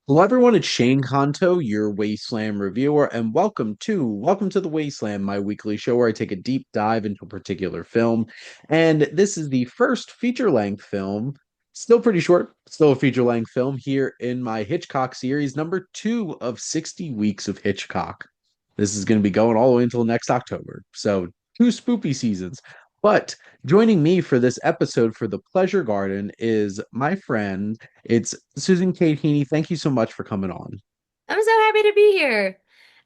Hello everyone, it's Shane Kanto, your Wasteland reviewer, and welcome to the Wasteland, my weekly show where I take a deep dive into a particular film. And this is the first feature-length film, still pretty short, still a feature-length film here in my Hitchcock series, number 2 of 60 weeks of Hitchcock. This is going to be going all the way until next October. So, two spoopy seasons. But joining me for this episode for the Pleasure Garden is my friend, it's Susan Kate Heaney. Thank you so much for coming on. I'm so happy to be here.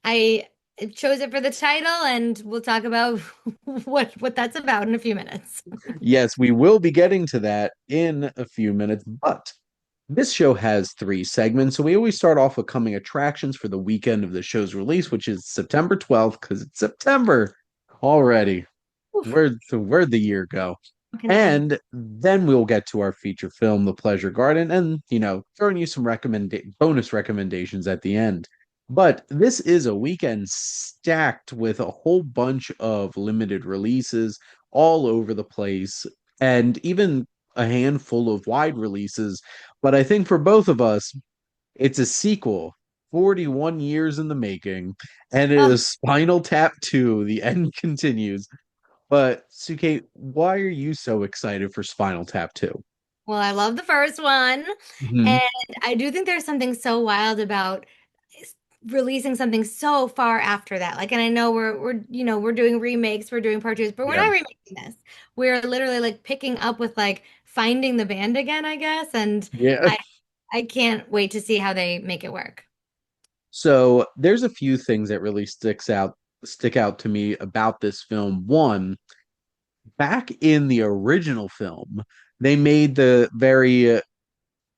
I chose it for the title, and we'll talk about what that's about in a few minutes. Yes, we will be getting to that in a few minutes, but this show has three segments. So we always start off with coming attractions for the weekend of the show's release, which is September 12th, because it's September already. Oof, Where'd the year go? how can it be? And then we'll get to our feature film, The Pleasure Garden, and throwing you some bonus recommendations at the end. But this is a weekend stacked with a whole bunch of limited releases all over the place, and even a handful of wide releases. But I think for both of us, it's a sequel, 41 years in the making, and it Oh, is Spinal Tap 2. The end continues. But Suke, why are you so excited for Spinal Tap 2? well, I love the first one, Hmm. and I do think there's something so wild about releasing something so far after that. Like, and I know we're doing remakes, we're doing part twos, but we're Yeah. not remaking this. We're literally like picking up with like finding the band again, I guess, and Yeah. I I can't wait to see how they make it work. So there's a few things that really stick out to me about this film. One, back in the original film, they made the very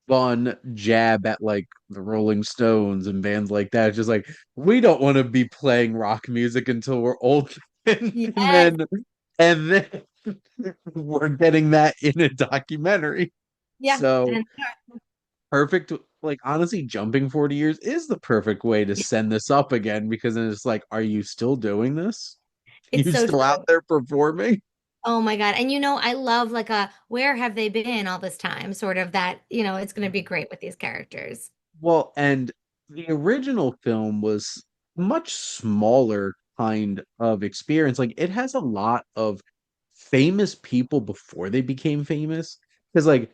fun jab at like the Rolling Stones and bands like that. It's just like we don't want to be playing rock music until we're old, and, and Yes. then and then we're getting that in a documentary. Yeah. So And perfect. Like honestly, jumping 40 years is the perfect way to send this up again because then it's like, are you still doing this? it's You so still out true. there performing? Oh my God. And I love like a where have they been all this time? Sort of that, it's going to be great with these characters. Well, and the original film was much smaller kind of experience. Like it has a lot of famous people before they became famous. Because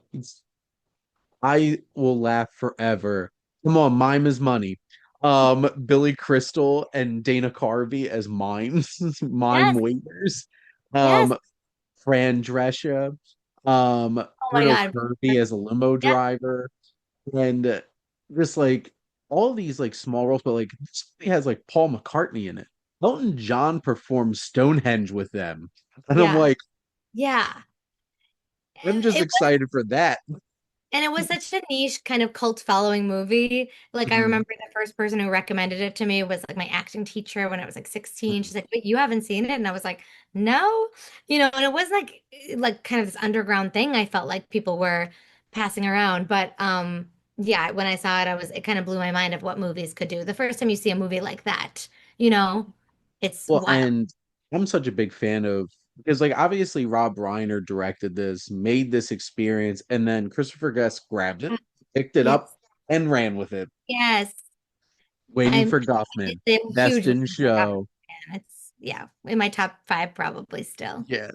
I will laugh forever. Come on, mime is money. Billy Crystal and Dana Carvey as mimes, mime Yes. waiters. Yes. Um, Fran Drescher, Oh my Bruno God. Kirby as a limo Yep. driver, and just like all these like small roles, but like this movie has like Paul McCartney in it. Elton John performs Stonehenge with them, and I'm Yeah. like, Yeah. I'm just It was, excited for that. and it was such a niche kind of cult following movie. Like I Mhm. remember the first person who recommended it to me was like my acting teacher when I was like 16. She's like, "Wait, you haven't seen it?" And I was like, "No." And it was like kind of this underground thing I felt like people were passing around. But yeah, when I saw it, it kind of blew my mind of what movies could do. The first time you see a movie like that, you know, it's Well, wild. and I'm such a big fan of because like obviously Rob Reiner directed this, made this experience, and then Christopher Guest grabbed it, picked it up, Yes. and ran with it. Yes. Waiting I'm for Guffman, a best huge in Wasteland show. fan. It's yeah, in my top five probably still. Yeah.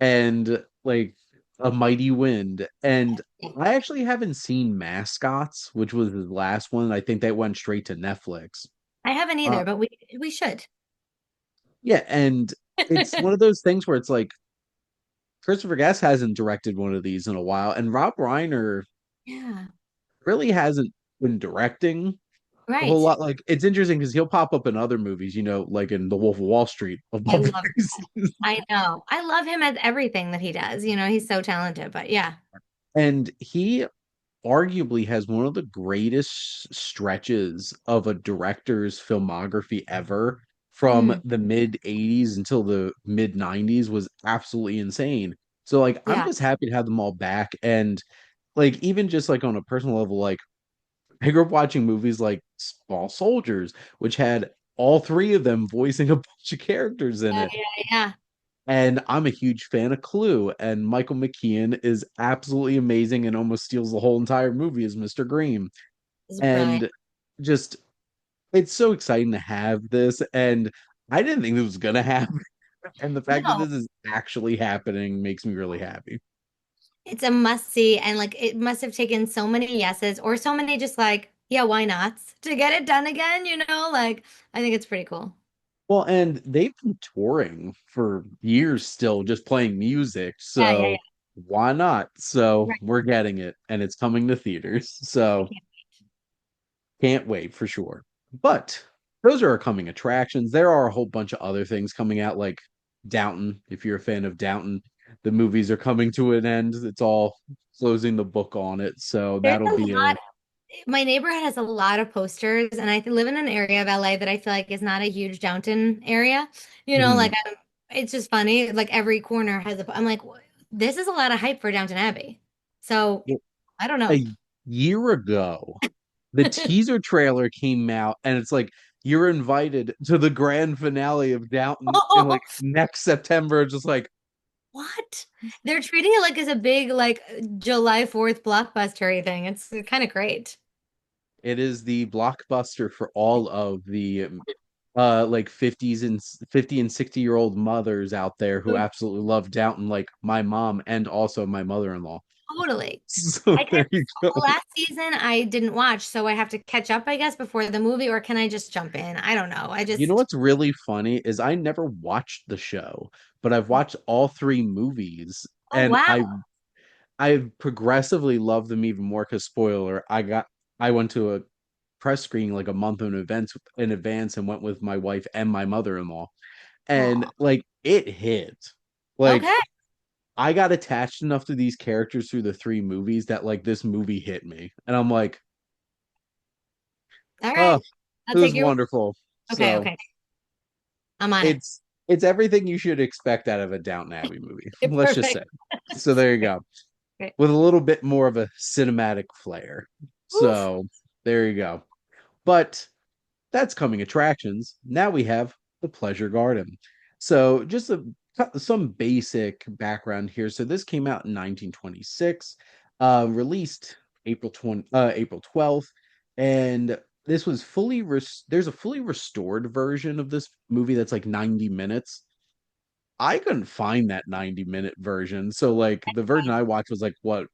And like A Mighty Wind. And Yeah. I actually haven't seen Mascots, which was his last one. I think that went straight to Netflix. I haven't Uh either, but we should. yeah, and it's one of those things where it's like Christopher Guest hasn't directed one of these in a while, and Rob Reiner Yeah. really hasn't been directing a whole Right. lot. Like it's interesting because he'll pop up in other movies, like in The Wolf of Wall Street of I all love places. I know. I love him at everything that he does. He's so talented, but yeah. And he arguably has one of the greatest stretches of a director's filmography ever from Mm, the mid 80s until the mid 90s was absolutely insane. So like I'm yeah. just happy to have them all back and like even just like on a personal level like I grew up watching movies like Small Soldiers which had all three of them voicing a bunch of characters in Yeah, it. yeah, yeah. And I'm a huge fan of Clue, and Michael McKean is absolutely amazing and almost steals the whole entire movie as Mr. Green. It's brilliant. And just it's so exciting to have this, and I didn't think this was gonna happen. And the fact that No, this is actually happening makes me really happy. it's a must see, and like it must have taken so many yeses or so many just like, yeah, why not to get it done again, you know? Like I think it's pretty cool. Well, and they've been touring for years still, just playing music. Yeah, yeah, yeah. So why not? So Right. we're getting it, and it's coming to theaters. I So can't. can't wait for sure. But those are our coming attractions. There are a whole bunch of other things coming out, like Downton. If you're a fan of Downton, the movies are coming to an end. It's all closing the book on it. So There's that'll a be a lot. My neighborhood has a lot of posters, and I live in an area of LA that I feel like is not a huge downtown area. You know, like Mhm. it's just funny. Like every corner has a. I'm like, this is a lot of hype for Downton Abbey. So I don't know. A year ago. The teaser trailer came out, and it's like you're invited to the grand finale of Downton in like next September. Just like What? They're treating it like as a big like July 4th blockbuster thing. It's kind of great. it is the blockbuster for all of the like 50 and 60-year-old mothers out there who absolutely love Downton, like my mom and also my mother-in-law. Totally. So I can there you go. last season I didn't watch, so I have to catch up, I guess, before the movie, or can I just jump in? I don't know. I You know just what's really funny is I never watched the show, but I've watched all three movies, oh and wow. I progressively love them even more because spoiler, I went to a press screening like a month in advance and went with my wife and my mother-in-law. And Oh, like it hit. Like okay. I got attached enough to these characters through the three movies that like this movie hit me. And I'm like, All oh, right. I'll it was take your wonderful. okay, So okay. I'm on it. it's everything you should expect out of a Downton Abbey movie. Let's just say. Perfect. So there you Great, go. great. With a little bit more of a cinematic flair. Oof. So there you go. But that's coming attractions. Now we have the Pleasure Garden. So just some basic background here. So this came out in 1926, released April 12th, and this was there's a fully restored version of this movie that's like 90 minutes. I couldn't find that 90-minute version. So like the version I watched was like what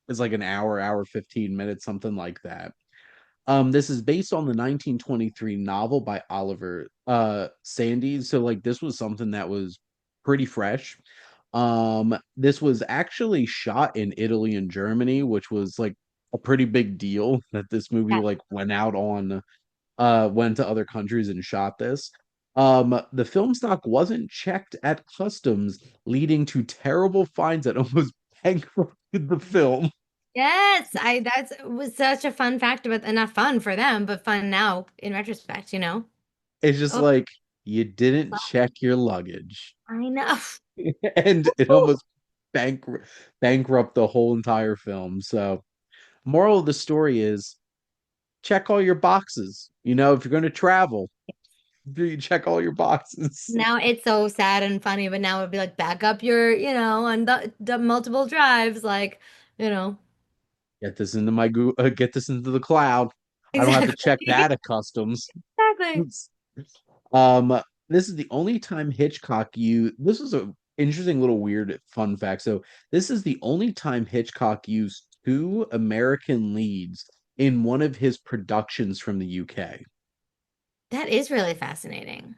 is like an hour 15 minutes, something like that. This is based on the 1923 novel by Oliver Sandy. So like this was something that was pretty fresh. This was actually shot in Italy and Germany, which was like a pretty big deal that this movie Yeah. like went to other countries and shot this. The film stock wasn't checked at customs, leading to terrible fines that almost bankrupted the film. Yes, I that's was such a fun fact about and not fun for them, but fun now in retrospect, you know? It's just Oh, like you didn't check your luggage. I know. And it almost bankrupt the whole entire film. So, moral of the story is check all your boxes. You know, if you're going to travel, you check all your boxes. Now it's so sad and funny, but now it'd be like back up your, you know, on the multiple drives, like, you know, Get this into my get this into the cloud. I don't have to check exactly. that at customs. Exactly. Um, this is the only time Hitchcock used. This is a interesting little weird fun fact. So this is the only time Hitchcock used two American leads in one of his productions from the UK. That is really fascinating.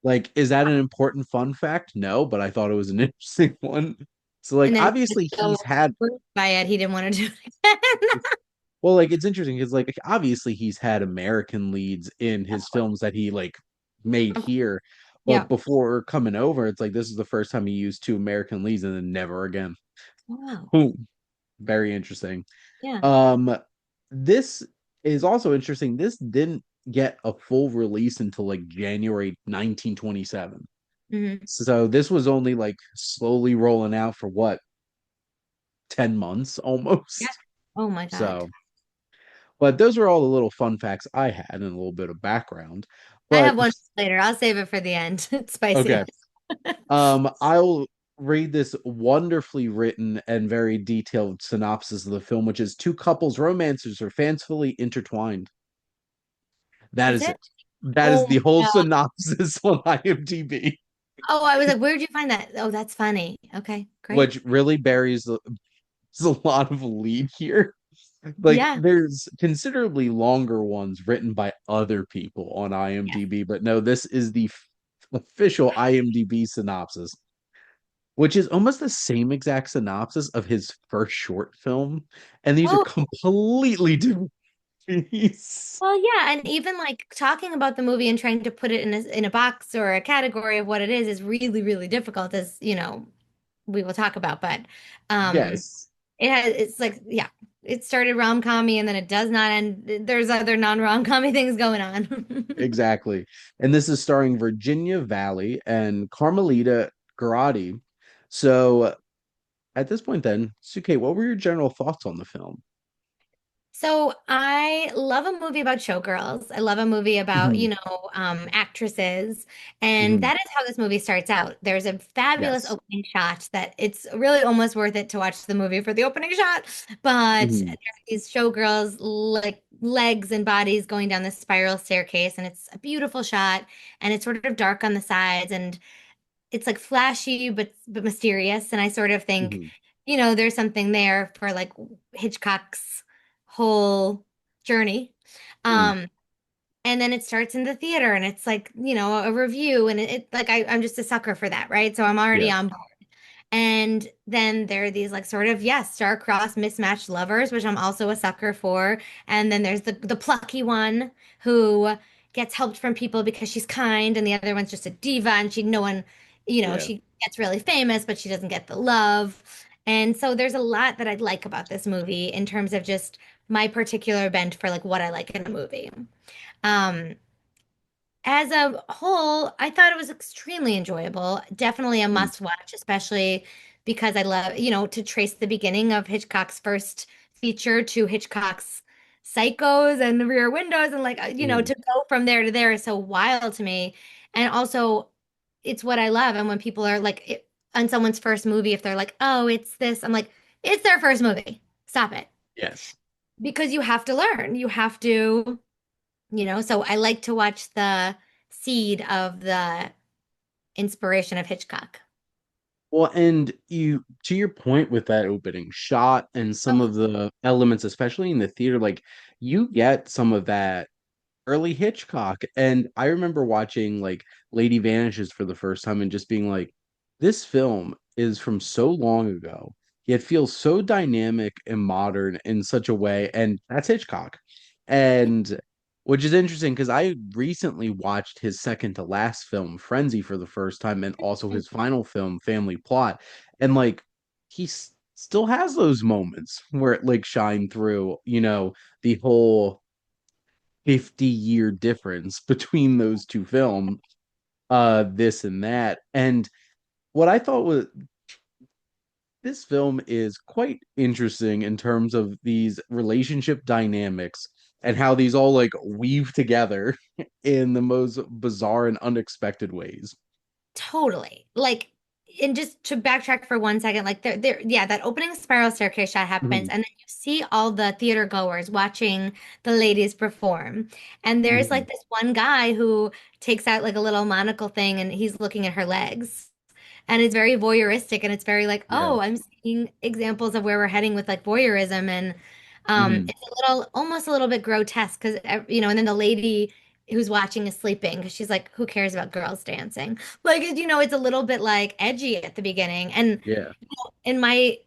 Like, is that an important fun fact? No, but I thought it was an interesting one. So, like, And then he was obviously so he's had, moved by it, he didn't want to do it again. well, like, it's interesting because, like, obviously he's had American leads in his films that he, like, made here. Yeah. But before coming over, it's like this is the first time he used two American leads and then never again. Wow. Boom. Very interesting. Yeah. Um, this is also interesting. This didn't get a full release until like January 1927. Hmm. So this was only like slowly rolling out for what, 10 months Yeah. almost. Oh my God. So, but those are all the little fun facts I had and a little bit of background. I have But one later. I'll save it for the end. It's okay. spicy. I'll read this wonderfully written and very detailed synopsis of the film, which is two couples' romances are fancifully intertwined. That That's is it. it. That is Oh the my whole God. synopsis on IMDb, Oh, I was like, where'd you find that? Oh, that's funny. Okay, great. which really buries there's a lot of lead here. Like Yeah. there's considerably longer ones written by other people on Yes. IMDb, but no, this is the official IMDb synopsis, which is almost the same exact synopsis of his first short film, and these are Oh, completely different movies. well, yeah, and even like talking about the movie and trying to put it in a box or a category of what it is really, really difficult, as you know, we will talk about. But um, Yes, it's like, yeah, it started rom-commy and then it does not end. There's other non-rom-commy things going on. exactly. And this is starring Virginia Valley and Carmelita Garrotti. So at this point, then, Suke, what were your general thoughts on the film? So I love a movie about showgirls. I love a movie about, Mhm, actresses. And mhm. that is how this movie starts out. There's a fabulous Yes. opening shot that it's really almost worth it to watch the movie for the opening shot. But there Mhm, are these showgirls like legs and bodies going down this spiral staircase, and it's a beautiful shot, and it's sort of dark on the sides, and it's like flashy but mysterious. And I sort of think, mhm, there's something there for like Hitchcock's whole journey. mhm. Um, and then it starts in the theater and it's like, a review and like I'm just a sucker for that, right? So I'm already Yeah. on board. And then there are these like sort of, yes, star-crossed mismatched lovers, which I'm also a sucker for. And then there's the plucky one who gets helped from people because she's kind, and the other one's just a diva and no one, Yeah. she gets really famous, but she doesn't get the love. And so there's a lot that I like about this movie in terms of just my particular bent for like what I like in a movie. Um, as a whole, I thought it was extremely enjoyable. Definitely a Mhm, must watch, especially because I love, to trace the beginning of Hitchcock's first feature to Hitchcock's Psychos and the Rear Windows, and like, mhm. to go from there to there is so wild to me. And also, it's what I love. And when people are like, on someone's first movie, if they're like, oh, it's this, I'm like, it's their first movie. Stop it. Yes. Because you have to learn. You have to, so I like to watch the seed of the inspiration of Hitchcock. Well, and you, to your point with that opening shot and some Oh, of the elements, especially in the theater, like you get some of that early Hitchcock. And I remember watching like Lady Vanishes for the first time and just being like, this film is from so long ago, yet feels so dynamic and modern in such a way. And that's Hitchcock. And which is interesting because I recently watched his second to last film, Frenzy, for the first time, and also his final film, Family Plot. And like, still has those moments where it like shine through, the whole 50-year difference between those two films, this and that. And what I thought was this film is quite interesting in terms of these relationship dynamics and how these all like weave together in the most bizarre and unexpected ways. totally. Like, and just to backtrack for 1 second, like yeah, that opening spiral staircase shot happens, Mhm, and then you see all the theater goers watching the ladies perform. And there's mhm. like this one guy who takes out like a little monocle thing and he's looking at her legs. And it's very voyeuristic and it's very like, Yeah. oh, I'm seeing examples of where we're heading with like voyeurism. And Mhm. it's a little, almost a little bit grotesque because, and then the lady who's watching is sleeping because she's like, who cares about girls dancing? Like, it's a little bit like edgy at the beginning. And Yeah. in my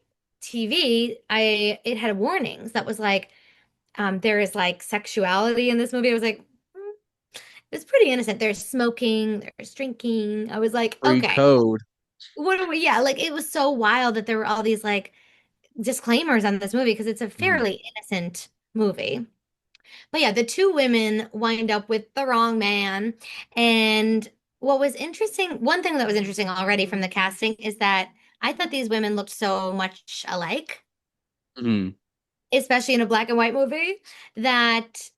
TV, it had warnings that was like, there is like sexuality in this movie. I was like, it's pretty innocent. There's smoking, there's drinking. I was like, Free okay. code. What are we? Yeah, like it was so wild that there were all these like disclaimers on this movie because it's a Mhm, fairly innocent movie. But yeah, the two women wind up with the wrong man. And what was interesting, one thing that was interesting already from the casting is that I thought these women looked so much alike, mhm. especially in a black and white movie, that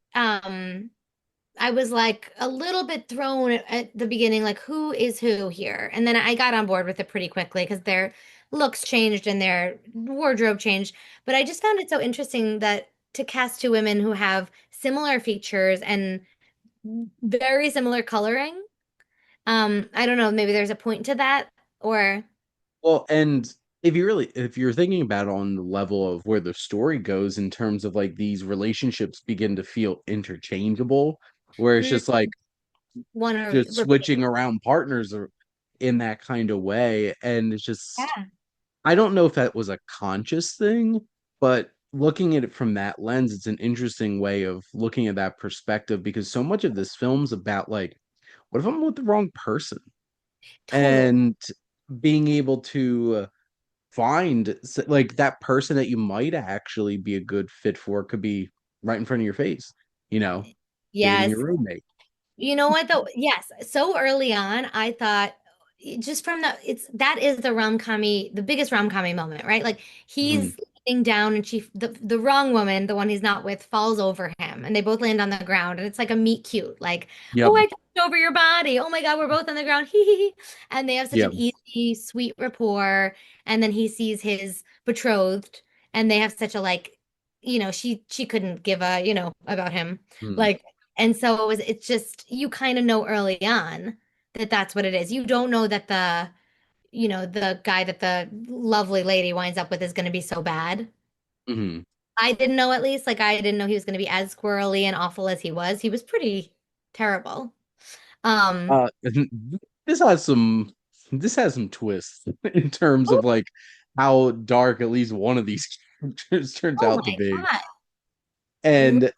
I was like a little bit thrown at the beginning, like who is who here? And then I got on board with it pretty quickly because their looks changed and their wardrobe changed. But I just found it so interesting that to cast two women who have similar features and very similar coloring. I don't know, maybe there's a point to that or Well, and if you're thinking about it on the level of where the story goes in terms of like these relationships begin to feel interchangeable, where it's mm, just like one or just switching around partners or in that kind of way. And it's just, yeah, I don't know if that was a conscious thing, but looking at it from that lens, it's an interesting way of looking at that perspective because so much of this film's about like, what if I'm with the wrong person? totally. And being able to find like that person that you might actually be a good fit for could be right in front of your face, you know, dating Yes. your roommate. You know what though? Yes. So early on, I thought just from that is the rom-commy, the biggest rom-commy moment, right? Like Mhm. he's laying down and the wrong woman, the one he's not with, falls over him and they both land on the ground and it's like a meet cute, like, Yep. oh, I touched over your body. Oh my God, we're both on the ground. Hee hee hee. And they have such Yep. an easy, sweet rapport. And then he sees his betrothed and they have such a like, she couldn't give a, about him. Mhm. Like and so it's just, you kind of know early on that that's what it is. You don't know that the guy that the lovely lady winds up with is going to be so bad. Mhm. I didn't know at least, like, I didn't know he was going to be as squirrely and awful as he was. He was pretty terrible. Um, This has some twists in terms of like how dark at least one of these characters turns oh out to my be. God. Really? And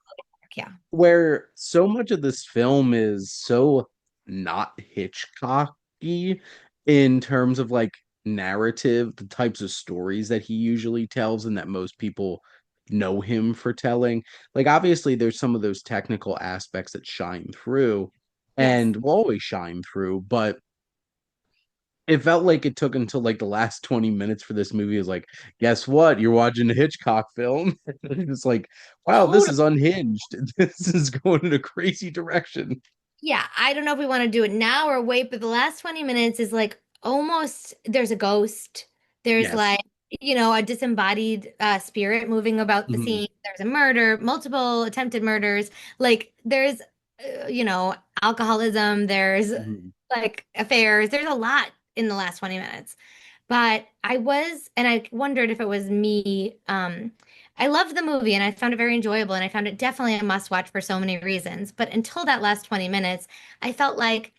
Yeah. where so much of this film is so not Hitchcocky in terms of like narrative, the types of stories that he usually tells and that most people know him for telling. Like obviously there's some of those technical aspects that shine through Yes. and will always shine through, but it felt like it took until like the last 20 minutes for this movie is like, guess what? You're watching a Hitchcock film. It's like, wow, this Totally. is unhinged. This is going in a crazy direction. Yeah, I don't know if we want to do it now or wait, but the last 20 minutes is like almost there's a ghost. There's Yes. like, a disembodied spirit moving about the Mhm. scene. There's a murder, multiple attempted murders. Like there's, alcoholism. There's Mhm. like affairs. There's a lot in the last 20 minutes. But and I wondered if it was me. I loved the movie and I found it very enjoyable and I found it definitely a must watch for so many reasons. But until that last 20 minutes, I felt like,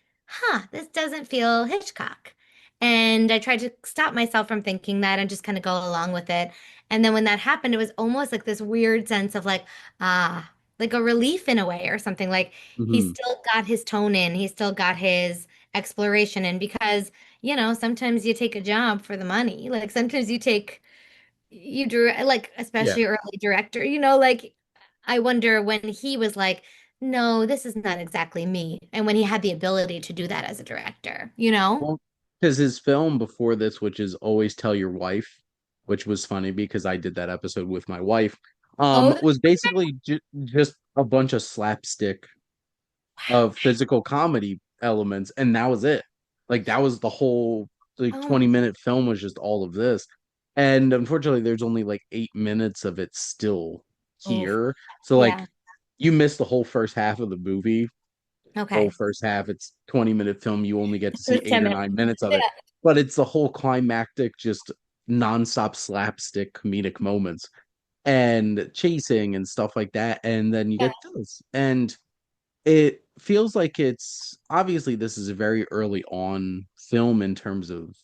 this doesn't feel Hitchcock. And I tried to stop myself from thinking that and just kind of go along with it. And then when that happened, it was almost like this weird sense of like, like a relief in a way or something. Like he Mhm. still got his tone in, he still got his exploration in because sometimes you take a job for the money. Like sometimes you do like Yeah. especially early director, like I wonder when he was like, no, this is not exactly me. And when he had the ability to do that as a director. Well, because his film before this, which is Always Tell Your Wife, which was funny because I did that episode with my wife, Oh, was basically just a bunch of slapstick wow. of physical comedy elements, and that was it. Like that was the whole like Oh, 20-minute film was just all of this. And unfortunately, there's only like 8 minutes of it still oh, here. So like yeah. you missed the whole first half of the movie. Whole Okay. first half, it's 20-minute film. You only get to It see was 10 eight or minutes. 9 minutes of Yeah. it. But it's the whole climactic, just nonstop slapstick comedic moments and chasing and stuff like that. And then you Yeah. get this. And it feels like it's obviously this is a very early on film in terms of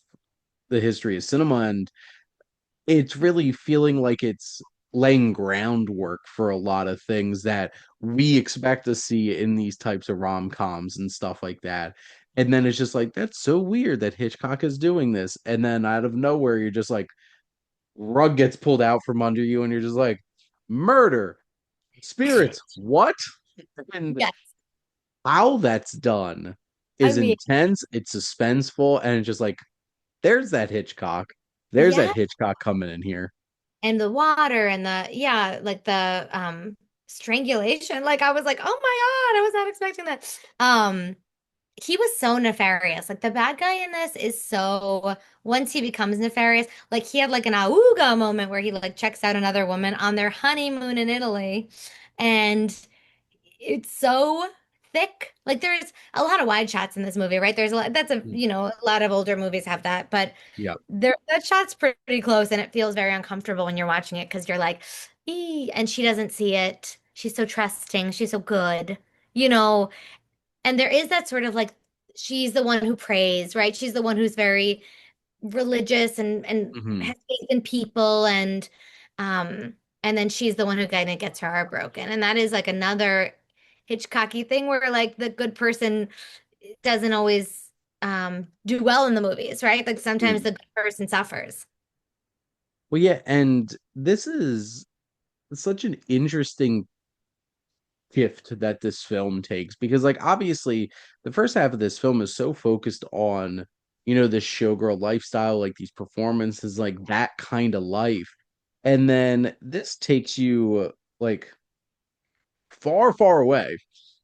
the history of cinema, and it's really feeling like it's laying groundwork for a lot of things that we expect to see in these types of rom-coms and stuff like that. And then it's just like, that's so weird that Hitchcock is doing this. And then out of nowhere, you're just like, rug gets pulled out from under you, and you're just like, murder, spirits, what? And Yeah. how that's done I is mean, intense, it's suspenseful, and it's just like, there's that Hitchcock. There's that yeah. Hitchcock coming in here. And the water and yeah, like the strangulation. Like I was like, oh my God, I was not expecting that. He was so nefarious. Like the bad guy in this is so once he becomes nefarious, like he had like an auga moment where he like checks out another woman on their honeymoon in Italy. And it's so thick. Like there's a lot of wide shots in this movie, right? There's a lot that's a Mm. a lot of older movies have that, but Yeah. there that shot's pretty close and it feels very uncomfortable when you're watching it because you're like, ee, and she doesn't see it. She's so trusting, she's so good, you know, and there is that sort of like she's the one who prays, right? She's the one who's very religious and Hmm. has faith in people um and then she's the one who kind of gets her heart broken. And that is like another Hitchcocky thing where like the good person doesn't always do well in the movies, right? Like sometimes the Mm. good person suffers. Well, yeah, and this is such an interesting shift that this film takes because like obviously the first half of this film is so focused on this showgirl lifestyle, like these performances, like that kind of life, and then this takes you like far away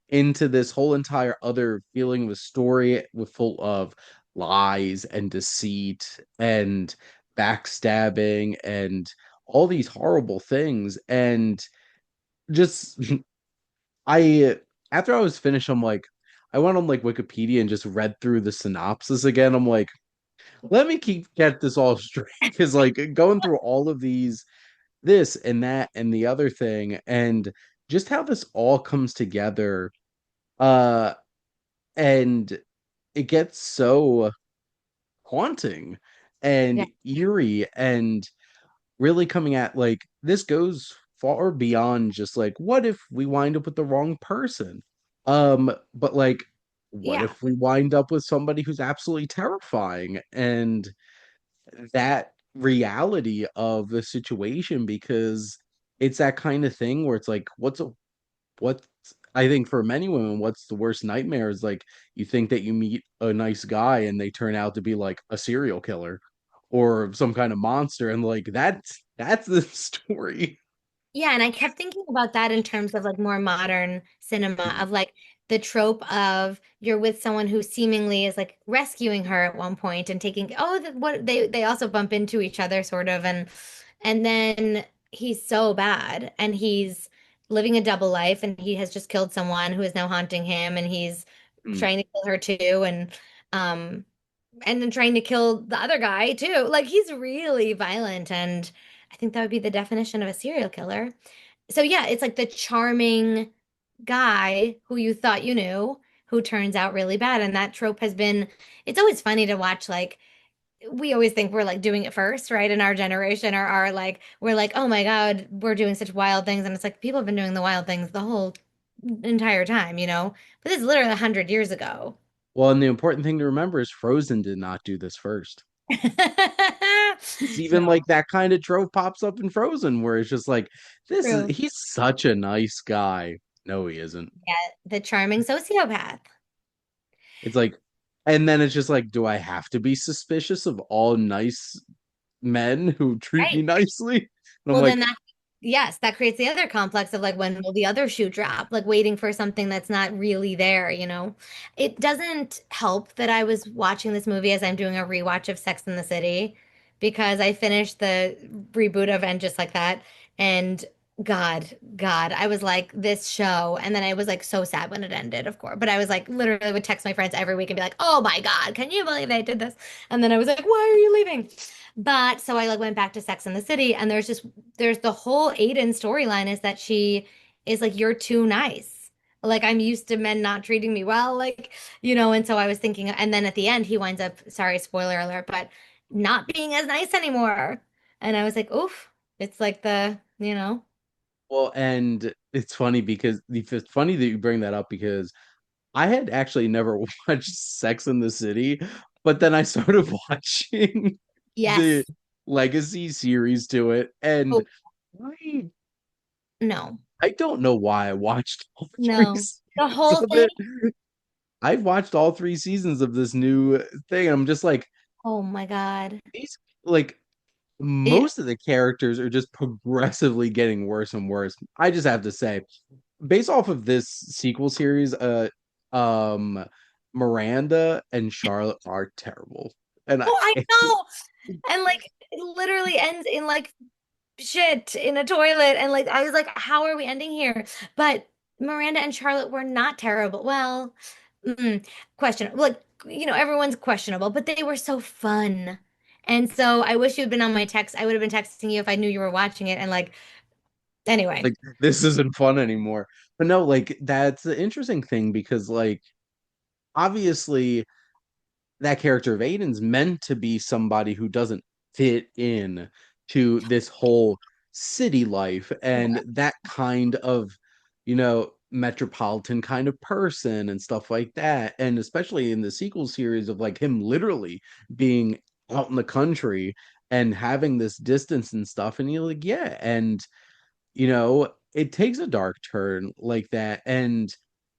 into this whole entire other feeling of a story with full of lies and deceit and backstabbing and all these horrible things. And just I after I was finished, I'm like, I went on like Wikipedia and just read through the synopsis again. I'm like, let me get this all straight because like going through all of these, this and that and the other thing, and just how this all comes together, uh, and it gets so haunting Yeah. and eerie and really coming at like this goes far beyond just like what if we wind up with the wrong person, but like what Yeah. if we wind up with somebody who's absolutely terrifying, and that reality of the situation, because it's that kind of thing where it's like what I think for many women, what's the worst nightmare is like you think that you meet a nice guy and they turn out to be like a serial killer or some kind of monster, and like that's the story. Yeah, and I kept thinking about that in terms of like more modern cinema of like the trope of you're with someone who seemingly is like rescuing her at one point and taking what they also bump into each other sort of and then he's so bad and he's living a double life and he has just killed someone who is now haunting him and he's Mm. trying to kill her too um and then trying to kill the other guy too. Like he's really violent and I think that would be the definition of a serial killer. So yeah, it's like the charming guy who you thought you knew who turns out really bad. And that trope has been, it's always funny to watch like we always think we're like doing it first, right? In our generation or our like we're like, oh my God, we're doing such wild things. And it's like people have been doing the wild things the whole entire time, you know? But this is literally 100 years ago. Well, and the important thing to remember is Frozen did not do this first. It's even No, like that kind of trope pops up in Frozen where it's just like true. he's such a nice guy. No, he isn't. Yeah, the charming sociopath. It's like, and then it's just like, do I have to be suspicious of all nice men who treat me Right. nicely? And I'm Well, then like, that, yes, that creates the other complex of like when will the other shoe drop? Like waiting for something that's not really there, you know? It doesn't help that I was watching this movie as I'm doing a rewatch of Sex and the City because I finished the reboot of And Just Like That. And God, I was like, this show. And then I was like so sad when it ended, of course. But I was like, literally would text my friends every week and be like, oh my God, can you believe they did this? And then I was like, why are you leaving? But so I like went back to Sex and the City, and there's the whole Aiden storyline is that she is like, you're too nice. Like I'm used to men not treating me well, like, and so I was thinking, and then at the end he winds up, sorry, spoiler alert, but not being as nice anymore. And I was like, oof, it's like well, and it's funny because it's funny that you bring that up because I had actually never watched Sex in the City, but then I started watching the yes. Legacy series to it, and Oh, I no, I don't know why I watched all three no. The seasons whole of thing. it. I've watched all three seasons of this new thing, and I'm just like, Oh my God. these like Yeah. most of the characters are just progressively getting worse and worse. I just have to say, based off of this sequel series, um, Miranda and Charlotte are terrible, and Oh, I I know. And like it literally ends in like shit in a toilet. And like I was like, how are we ending here? But Miranda and Charlotte were not terrible. Well, questionable. Like, everyone's questionable, but they were so fun. And so I wish you had been on my text. I would have been texting you if I knew you were watching it. And like, anyway, like this isn't fun anymore. But no, like that's the interesting thing because like obviously that character of Aiden's meant to be somebody who doesn't fit in to this whole city life and that kind of, metropolitan kind of person and stuff like that. And especially in the sequel series of like him literally being out in the country and having this distance and stuff. And you're like, yeah. And it takes a dark turn like that. And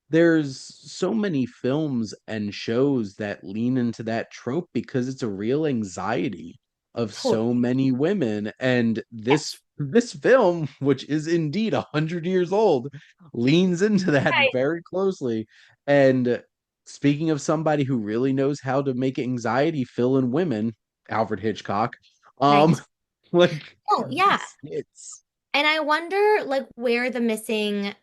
there's so many films and shows that lean into that trope because it's a real anxiety of so totally. many women. And this Yes. this film, which is indeed 100 years old, leans into that Right. very closely. And speaking of somebody who really knows how to make anxiety fill in women, Alfred Hitchcock, um, Right. like Oh, yeah. this hits. And I wonder like where the missing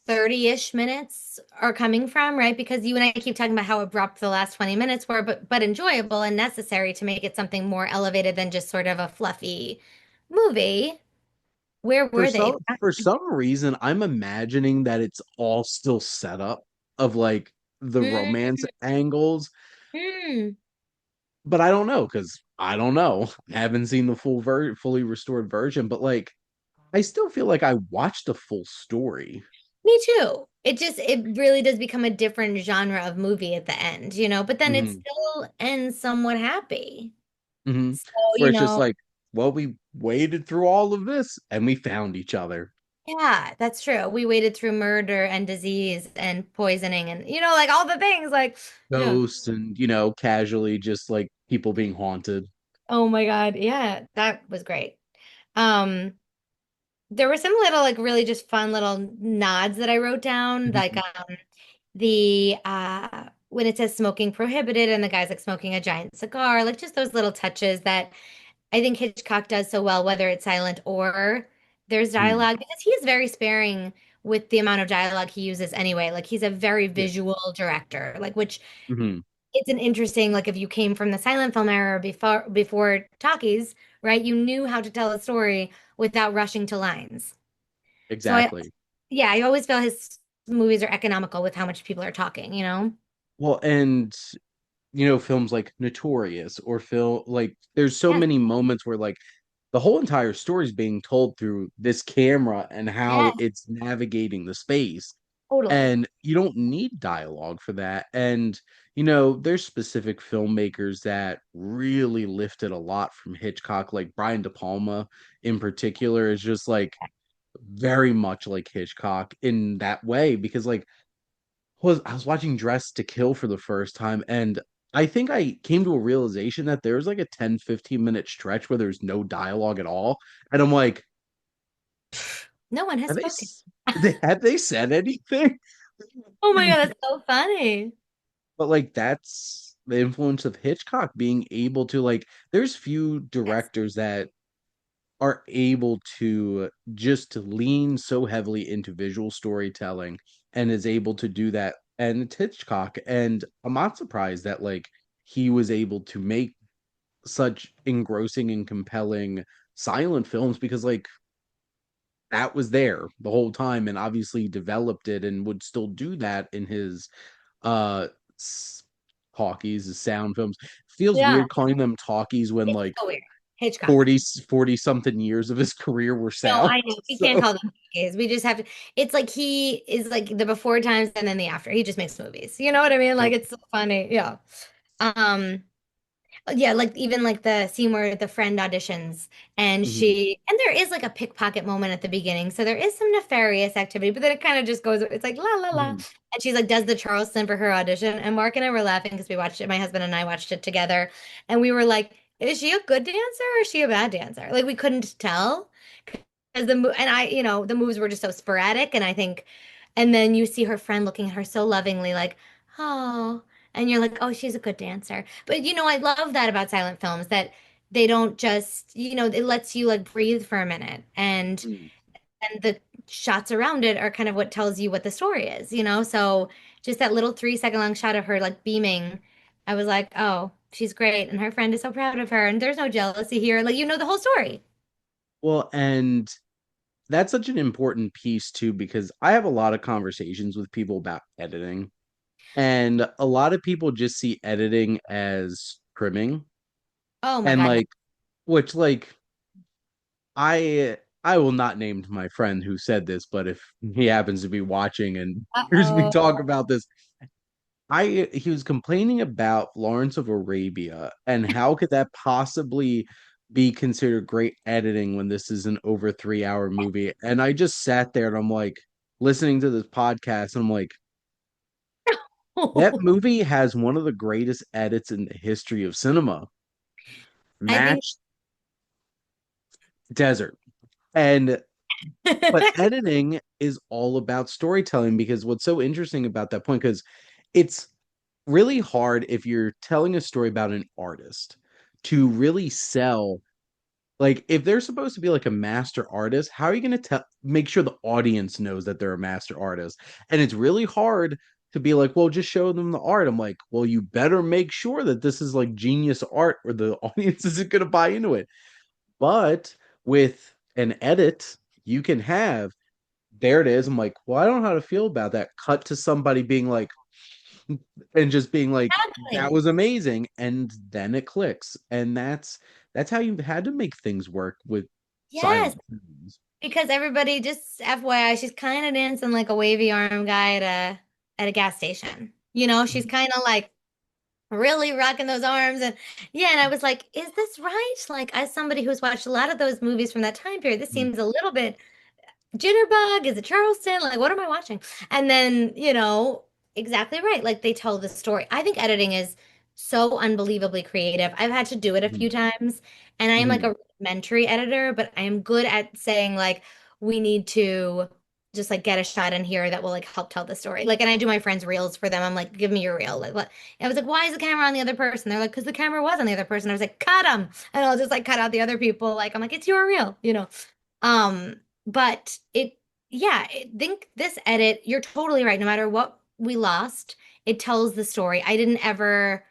30-ish minutes are coming from, right? Because you and I keep talking about how abrupt the last 20 minutes were, but enjoyable and necessary to make it something more elevated than just sort of a fluffy movie. Where For were they? some reason, I'm imagining that it's all still set up of like the romance angles, Mm-hmm. but I don't know because I don't know. I haven't seen the fully restored version, but like I still feel like I watched the full story. Me too. It really does become a different genre of movie at the end, but then it Hmm. still ends somewhat happy. Hmm. So, Where it's just like, well, we waded through all of this and we found each other. yeah, that's true. We waded through murder and disease and poisoning and, like all the things like, yeah. Ghosts and, casually just like people being haunted. Oh my God. Yeah, that was great. Um, there were some little like really just fun little nods that I wrote down, like Mhm. the when it says smoking prohibited and the guy's like smoking a giant cigar, like just those little touches that I think Hitchcock does so well, whether it's silent or there's Mhm. dialogue, because he is very sparing with the amount of dialogue he uses anyway. Like he's a very Yeah. visual director, like which Hmm. it's an interesting, like if you came from the silent film era before talkies, right? You knew how to tell a story without rushing to lines. So Exactly. yeah, I always feel his movies are economical with how much people are talking. Well, and films like Notorious or Phil, like there's so Yes, many moments where like the whole entire story is being told through this camera and how yes, it's navigating the space. totally. And you don't need dialogue for that. And there's specific filmmakers that really lifted a lot from Hitchcock, like Brian De Palma in particular is just like very much like Hitchcock in that way because like I was watching Dress to Kill for the first time, and I think I came to a realization that there's like a 10-15 minute stretch where there's no dialogue at all. And I'm like, No one has have spoken. have they said anything? Oh my God, that's so funny. But like that's the influence of Hitchcock being able to like there's few Yes. directors that are able to just lean so heavily into visual storytelling and is able to do that. And it's Hitchcock. And I'm not surprised that like he was able to make such engrossing and compelling silent films because like that was there the whole time and obviously developed it and would still do that in his uh s- talkies, his sound films. Feels Yeah, weird calling them talkies when it's like so weird. Hitchcock. 40 something years of his career were No, sound. I know. We can't So call them gays. We just have to. It's like he is like the before times and then the after. He just makes movies. You know what I mean? Like yep. it's so funny. Yeah. Um, yeah, like even like the scene where the friend auditions and Mhm. and there is like a pickpocket moment at the beginning. So there is some nefarious activity, but then it kind of just goes, it's like la la la. Mhm. And she's like, does the Charleston for her audition. And Mark and I were laughing because we watched it. My husband and I watched it together. And we were like, Is she a good dancer or is she a bad dancer? Like we couldn't tell because and the moves were just so sporadic and I think and then you see her friend looking at her so lovingly like, "Oh." And you're like, "Oh, she's a good dancer." But I love that about silent films that they don't just, it lets you like breathe for a minute Mm. and the shots around it are kind of what tells you what the story is. So just that little 3 second long shot of her like beaming, I was like, oh, she's great. And her friend is so proud of her. And there's no jealousy here. Like, the whole story. Well, and that's such an important piece too, because I have a lot of conversations with people about editing, and a lot of people just see editing as trimming, Oh my and God, no. like, which like I will not name my friend who said this, but if he happens to be watching and hears me talk Uh-oh. about this, I he was complaining about Lawrence of Arabia and how could that possibly be considered great editing when this is an over 3 hour movie. And I just sat there and I'm like listening to this podcast and I'm like, that movie has one of the greatest edits in the history of cinema. I think, Match Desert. And but editing is all about storytelling because what's so interesting about that point, because it's really hard if you're telling a story about an artist to really sell. Like, if they're supposed to be like a master artist, how are you going to tell make sure the audience knows that they're a master artist? And it's really hard to be like, well, just show them the art. I'm like, well, you better make sure that this is like genius art or the audience isn't going to buy into it. But with an edit, you can have there it is. I'm like, well, I don't know how to feel about that. Cut to somebody being like, and just being like, that exactly. was amazing, and then it clicks, and that's how you had to make things work with Yes, silent films. because everybody just FYI, she's kind of dancing like a wavy arm guy at a gas station. She's kind of like really rocking those arms and I was like, is this right? Like as somebody who's watched a lot of those movies from that time period, this seems a little bit Jitterbug, is it Charleston? Like what am I watching? And then, exactly right. Like they tell the story. I think editing is so unbelievably creative. I've had to do it a few times and I am like Mhm. a rudimentary editor, but I am good at saying like we need to just like get a shot in here that will like help tell the story. Like, and I do my friends' reels for them. I'm like, give me your reel. Like, what? I was like, why is the camera on the other person? They're like, because the camera was on the other person. I was like, cut them, and I'll just like cut out the other people. Like, I'm like, it's your reel. But yeah, I think this edit, you're totally right. No matter what we lost, it tells the story. I didn't ever,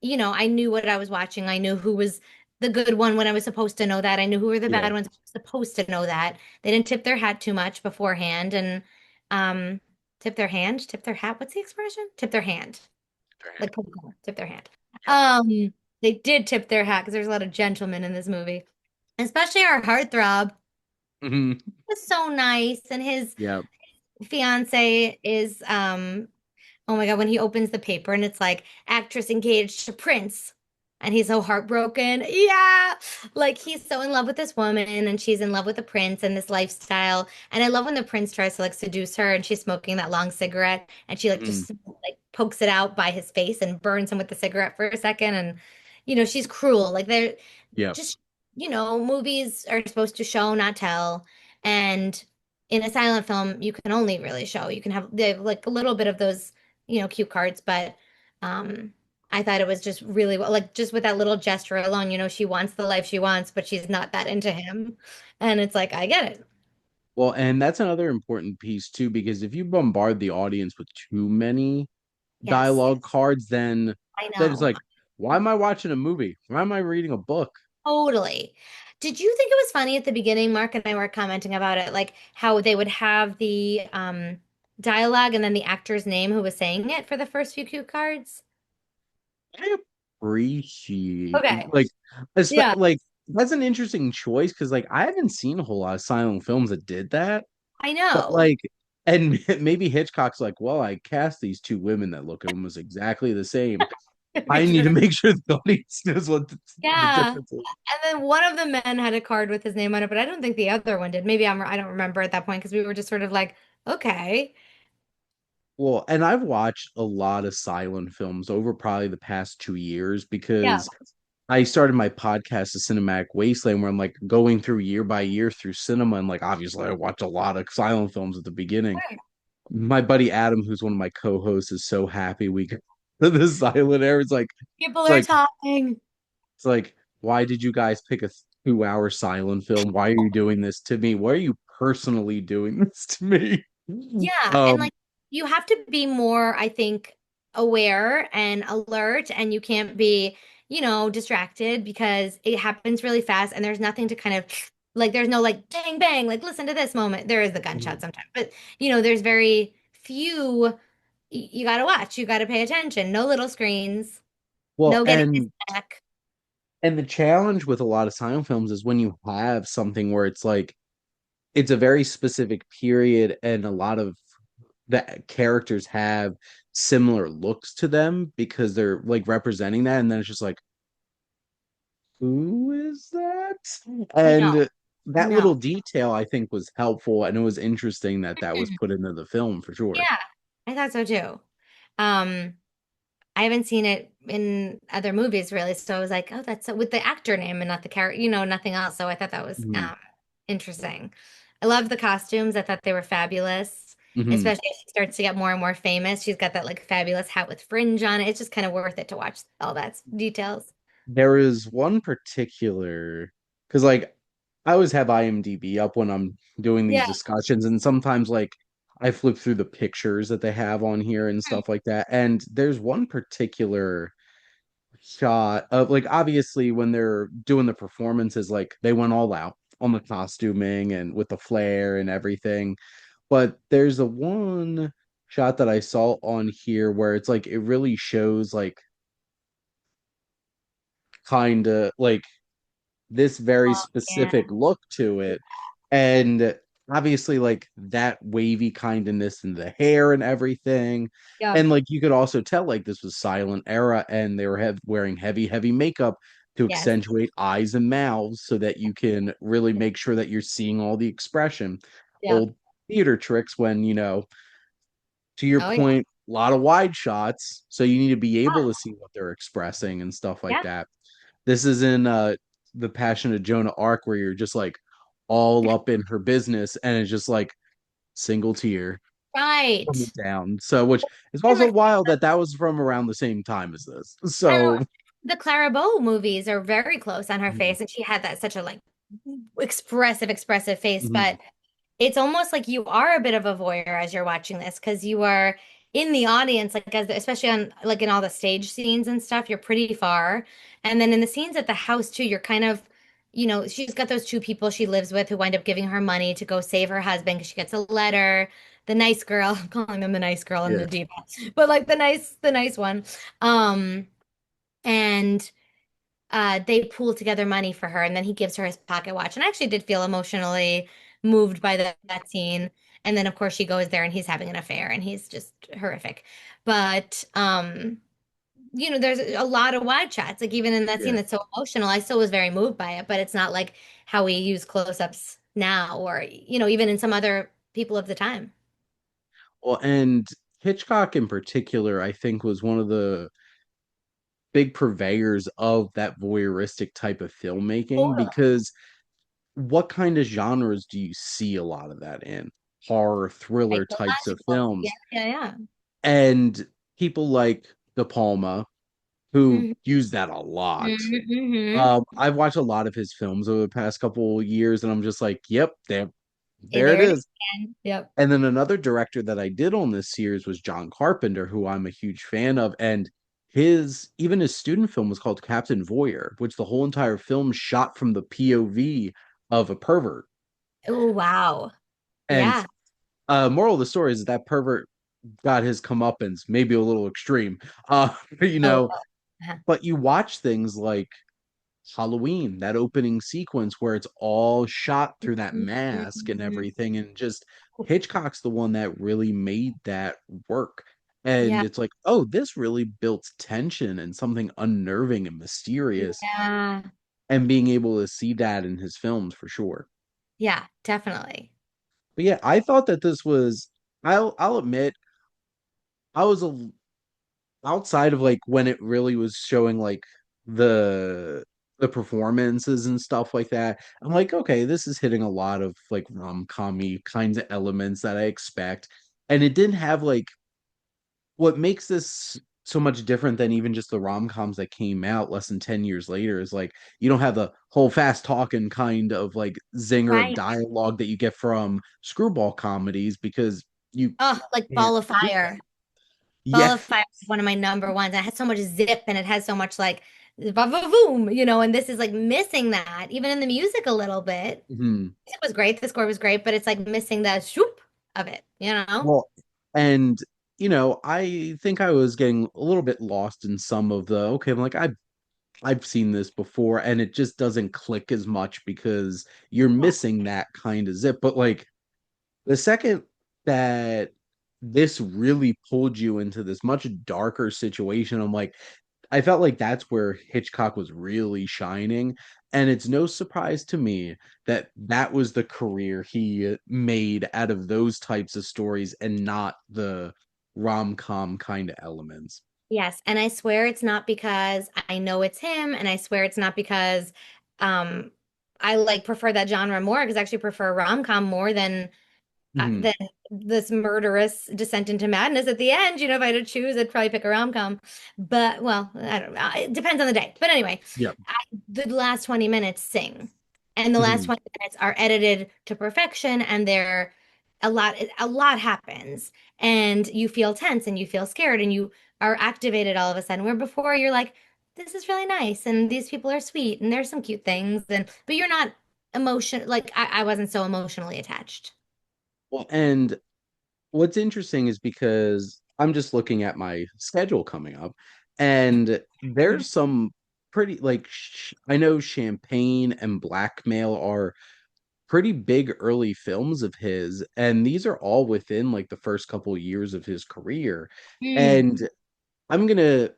I knew what I was watching. I knew who was the good one when I was supposed to know that. I knew who were the Yeah. bad ones. I was supposed to know that. They didn't tip their hat too much beforehand and um tip their hat. What's the expression? Tip their hand. Like Coca-Cola, tip their hand. Yep. They did tip their hat because there's a lot of gentlemen in this movie, especially our heartthrob Mhm. was so nice and his Yep. fiance is oh my God, when he opens the paper and it's like actress engaged to Prince and he's so heartbroken. Yeah. Like he's so in love with this woman and she's in love with the prince and this lifestyle. And I love when the prince tries to like seduce her and she's smoking that long cigarette and she like Mhm. just like pokes it out by his face and burns him with the cigarette for a second. And she's cruel. Like they're Yep. just, movies are supposed to show, not tell. And in a silent film, you can only really show. You can have like a little bit of those cute cards, but um I thought it was just really well, like just with that little gesture alone, she wants the life she wants, but she's not that into him. And it's like, I get it. Well, and that's another important piece too, because if you bombard the audience with too many Yes, dialogue cards, I then it's know. like, why am I watching a movie? Why am I reading a book? Totally. Did you think it was funny at the beginning? Mark and I were commenting about it, like how they would have the dialogue and then the actor's name who was saying it for the first few cue cards? I appreciate Okay. Yeah, like that's an interesting choice because like I haven't seen a whole lot of silent films that did that, I but know. like and maybe Hitchcock's like, well, I cast these two women that look almost exactly the same. I Make need to sure. make sure the audience knows what the Yeah. difference is. And then one of the men had a card with his name on it, but I don't think the other one did. Maybe I don't remember at that point because we were just sort of like, okay. Well, and I've watched a lot of silent films over probably the past 2 years Yeah. because I started my podcast, The Cinematic Wasteland, where I'm like going through year by year through cinema, and like obviously I watch a lot of silent films at the beginning. My buddy Adam, who's one of my co-hosts, is so happy we got to the silent era. People It's are like talking. it's like, why did you guys pick a 2 hour silent film? Why are you doing this to me? Why are you personally doing this to me? Yeah, and Um, like you have to be more, I think, aware and alert, and you can't be, distracted because it happens really fast, and there's nothing to kind of like, there's no like bang bang, like listen to this moment. There is the gunshot sometimes, but there's very few. You got to watch, you got to pay attention. No little screens, well, no getting a snack. and the challenge with a lot of silent films is when you have something where it's like it's a very specific period and a lot of the characters have similar looks to them because they're like representing that, and then it's just like, who is that? I know, And I that know. little detail I think was helpful, and it was interesting that that was Mhm. put into the film for sure. Yeah, I thought so too. Um, I haven't seen it in other movies really, so I was like, oh, that's with the actor name and not the character, nothing else. So I thought that was Hmm. interesting. I love the costumes. I thought they were fabulous, Hmm. especially as she starts to get more and more famous. She's got that like fabulous hat with fringe on it. It's just kind of worth it to watch all that details. There is one particular because like I always have IMDb up when I'm doing these Yeah. discussions, and sometimes like I flip through the pictures that they have on here and Hmm. stuff like that. And there's one particular shot of like obviously when they're doing the performances, like they went all out on the costuming and with the flair and everything. But there's a one shot that I saw on here where it's like it really shows like kind of like this very Oh, yeah. specific look to it. And obviously, like that wavy kindness in the hair and everything. Yep. And like you could also tell, like this was silent era and they were wearing heavy, heavy makeup to Yes. accentuate eyes and mouths so that you can really make sure that you're seeing all the expression. Yep. Old theater tricks when, to your Oh, yeah. point, a lot of wide shots. So you need to be able Ah, to see what they're expressing and stuff like yeah. that. This is in The Passion of Joan of Arc where you're just like all up in her business and it's just like single tear coming Right. down. So which is And also like wild that that was from around the same time as this. I know So the Clara Bow movies are very close on her mhm, face, and she had that such a like expressive face, mhm, but it's almost like you are a bit of a voyeur as you're watching this because you are in the audience, like especially on like in all the stage scenes and stuff, you're pretty far. And then in the scenes at the house too, you're kind of, she's got those two people she lives with who wind up giving her money to go save her husband because she gets a letter. The nice girl, I'm calling them the nice girl and yeah, the diva, but like the nice one. Um, and they pool together money for her, and then he gives her his pocket watch. And I actually did feel emotionally moved by that scene. And then, of course, she goes there and he's having an affair and he's just horrific. But, there's a lot of wide shots. Like, even in that scene yeah. that's so emotional, I still was very moved by it, but it's not like how we use close-ups now or, even in some other people of the time. Well, and Hitchcock in particular, I think, was one of the big purveyors of that voyeuristic type of filmmaking Totally. because what kind of genres do you see a lot of that in? Horror, thriller types of Psychological. Yeah, films. yeah, yeah. And people like De Palma, who Hmm. use that a lot. Hmm. I've watched a lot of his films over the past couple of years, and I'm just like, yep, there it There it is is. again. Yep. And then another director that I did on this series was John Carpenter, who I'm a huge fan of. And even his student film was called Captain Voyeur, which the whole entire film shot from the POV of a pervert. Oh, wow. And Yeah. moral of the story is that pervert got his comeuppance, maybe a little extreme. You Oh, know, uh-huh. but you watch things like Halloween, that opening sequence where it's all shot through that mask and Mhm. everything, and just Hitchcock's the one that really made that work. And Yeah. it's like, oh, this really built tension and something unnerving and mysterious, Yeah. and being able to see that in his films for sure. Yeah, definitely. But yeah, I thought that this was, I'll admit, I was outside of like when it really was showing like the the performances and stuff like that. I'm like, okay, this is hitting a lot of like rom-com-y kinds of elements that I expect. And it didn't have like what makes this so much different than even just the rom-coms that came out less than 10 years later is like you don't have the whole fast talking kind of like zinger of Right. dialogue that you get from screwball comedies because you Oh, like can't Ball of get Fire. that. Yeah. Ball of Fire is one of my number ones. It has so much zip and it has so much like boom, and this is like missing that, even in the music a little bit. Mhm. It was great, the score was great, but it's like missing the swoop of it. Well, and I think I was getting a little bit lost in some of the okay, I'm like I've seen this before and it just doesn't click as much because you're Yeah. missing that kind of zip. But like the second that this really pulled you into this much darker situation, I'm like, I felt like that's where Hitchcock was really shining. And it's no surprise to me that that was the career he made out of those types of stories and not the rom-com kind of elements. Yes, and I swear it's not because I know it's him, and I swear it's not because um I like prefer that genre more because I actually prefer rom-com more Mhm. than this murderous descent into madness at the end. If I had to choose, I'd probably pick a rom-com. But well, I don't know. It depends on the day. But anyway, Yep. the last 20 minutes sing. And the last Mhm. 20 minutes are edited to perfection and they're a lot happens and you feel tense and you feel scared and you are activated all of a sudden where before you're like this is really nice and these people are sweet and there's some cute things and but you're not emotion like I wasn't so emotionally attached. Well, and what's interesting is because I'm just looking at my schedule coming up, and there's some pretty like I know Champagne and Blackmail are pretty big early films of his, and these are all within like the first couple years of his career. Mm. And I'm gonna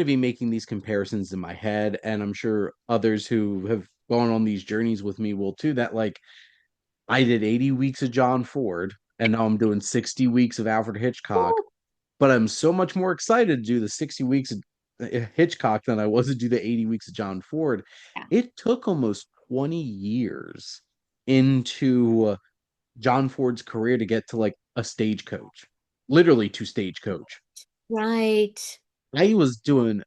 be making these comparisons in my head, and I'm sure others who have gone on these journeys with me will too. That like I did 80 weeks of John Ford, and now I'm doing 60 weeks of Alfred Hitchcock. Ooh, But I'm so much more excited to do the 60 weeks of Hitchcock than I was to do the 80 weeks of John Ford. yeah. It took almost 20 years into John Ford's career to get to like a stagecoach, literally to stagecoach. Right. I was doing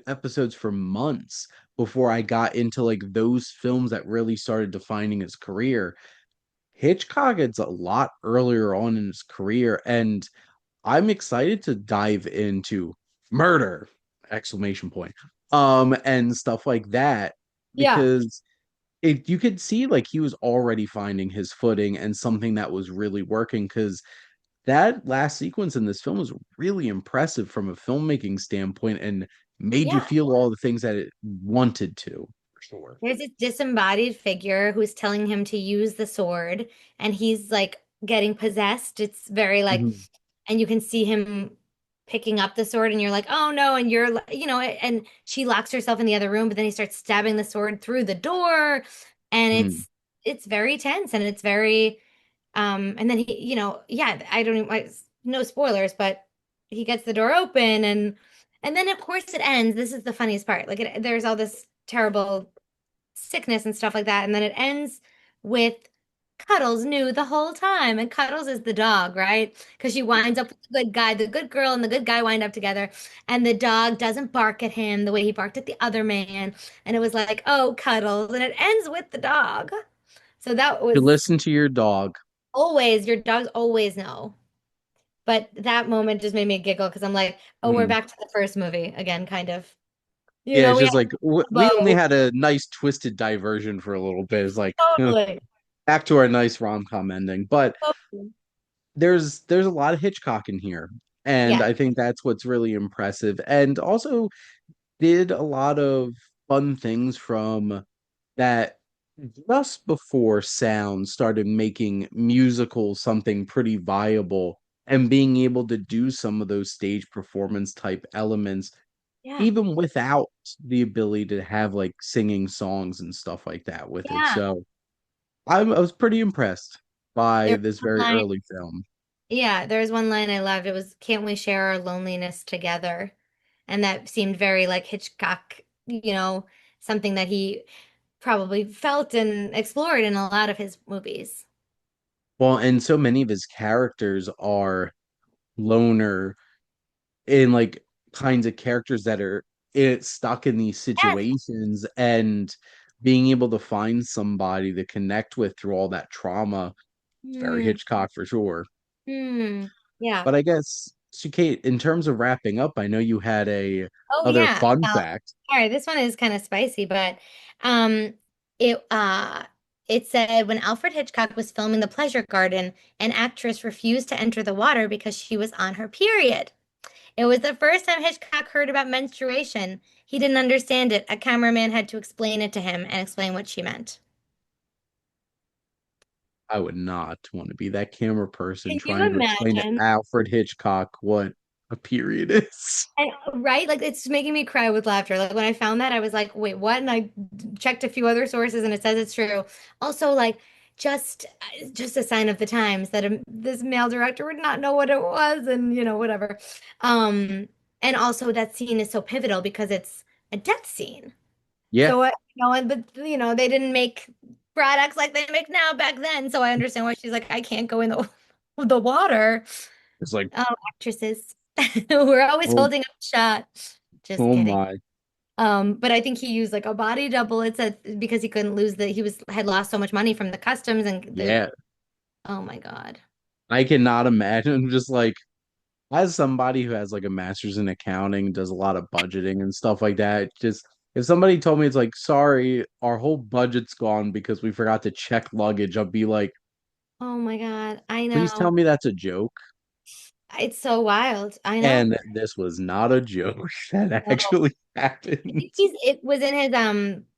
episodes for months before I got into like those films that really started defining his career. Hitchcock it's a lot earlier on in his career, and I'm excited to dive into murder exclamation point and stuff like that Yeah. because you could see like he was already finding his footing and something that was really working because that last sequence in this film was really impressive from a filmmaking standpoint and made you Yeah. feel all the things that it wanted to for sure. There's this disembodied figure who's telling him to use the sword, and he's like getting possessed. It's very like, Mhm. and you can see him picking up the sword, and you're like, oh no, and and she locks herself in the other room, but then he starts stabbing the sword through the door, and Mhm. it's very tense, and it's very, and then he, yeah, I don't even, no spoilers, but he gets the door open, and then of course it ends. This is the funniest part. Like there's all this terrible sickness and stuff like that. And then it ends with Cuddles knew the whole time. And Cuddles is the dog, right? Because she winds up with the good guy, the good girl and the good guy wind up together. And the dog doesn't bark at him the way he barked at the other man. And it was like, oh, Cuddles. And it ends with the dog. So that You was listen to your dog. always, your dogs always know. But that moment just made me giggle because I'm like, oh, we're Mhm. back to the first movie again, kind of. Yeah, it's We just have like a we only bow. had a nice twisted diversion for a little bit. It's like Totally. back to our nice rom-com ending. But Totally. there's a lot of Hitchcock in here, and Yeah. I think that's what's really impressive. And also did a lot of fun things from that just before sound started making musicals something pretty viable and being able to do some of those stage performance type elements Yeah. even without the ability to have like singing songs and stuff like that with it. Yeah. So I was pretty impressed by There this was very one line, early film. yeah, there was one line I loved. It was, "Can't we share our loneliness together?" And that seemed very like Hitchcock something that he probably felt and explored in a lot of his movies. Well, and so many of his characters are loner in like kinds of characters that are stuck in these Yes. situations, and being able to find somebody to connect with through all that trauma. Very Hmm. Hitchcock for sure. Hmm. Yeah. But I guess, so Kate, in terms of wrapping up, I know you had a Oh other yeah. fun All fact. right, this one is kind of spicy, but um it it said when Alfred Hitchcock was filming The Pleasure Garden, an actress refused to enter the water because she was on her period. It was the first time Hitchcock heard about menstruation. He didn't understand it. A cameraman had to explain it to him and explain what she meant. I would not want to be that camera person Can you trying to explain to imagine? Alfred Hitchcock what a period is. And, right? Like it's making me cry with laughter. Like when I found that, I was like, wait, what? And I checked a few other sources and it says it's true. Also, like just a sign of the times that this male director would not know what it was and whatever. Um, and also that scene is so pivotal because it's a death scene. Yeah, So but they didn't make products like they make now back then. So I understand why she's like, I can't go in the the water. it's like, Oh, actresses. We're always oh, holding up a shot. Just oh kidding. my. But I think he used like a body double. It said because he couldn't lose he had lost so much money from the customs and Yeah, oh my God. I cannot imagine just like, as somebody who has like a master's in accounting, does a lot of budgeting and stuff like that, just if somebody told me it's like, sorry, our whole budget's gone because we forgot to check luggage, I'll be like, Oh my God. I please tell know. me that's a joke. It's so wild. I know. And this was not a joke. That No. actually happened. It was in his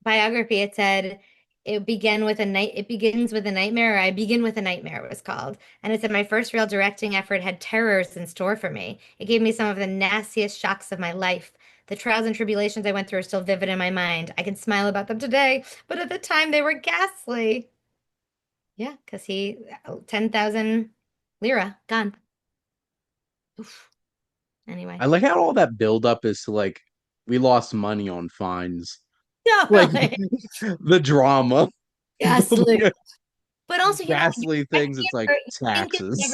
biography. It said it begins with a nightmare, or I begin with a nightmare, it was called. And it said my first real directing effort had terrors in store for me. It gave me some of the nastiest shocks of my life. The trials and tribulations I went through are still vivid in my mind. I can smile about them today, but at the time they were ghastly. Yeah, because 10,000 lira gone. Oof. Anyway. I like how all that buildup is to like, we lost money on fines. Like Totally. the drama, Ghastly. building But also, ghastly things, it's like you think taxes.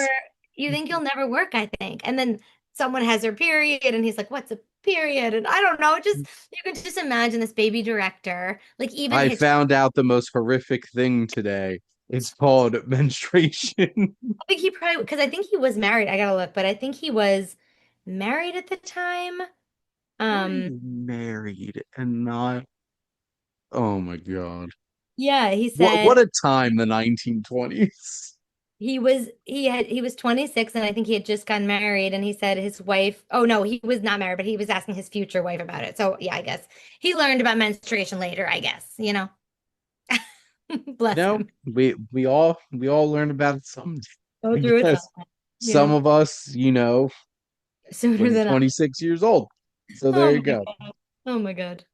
you think you'll never work, I think. And then someone has their period and he's like, "What's a period?" And I don't know, just you can just imagine this baby director, like even I Hitchcock. found out the most horrific thing today. It's called menstruation. I think he probably because I think he was married. I gotta look, but I think he was married at the time. How are Um, you married and not? Oh my God. yeah, he What said a time, the 1920s. he was 26 and I think he had just gotten married and he said his wife, oh no, he was not married, but he was asking his future wife about it. So yeah, I guess he learned about menstruation later, I guess. You Bless know, him. we all learned about it someday. Go I through it guess sometime, some of us, sooner was than I. 26 years old. So there Oh you my go. God. Oh my God.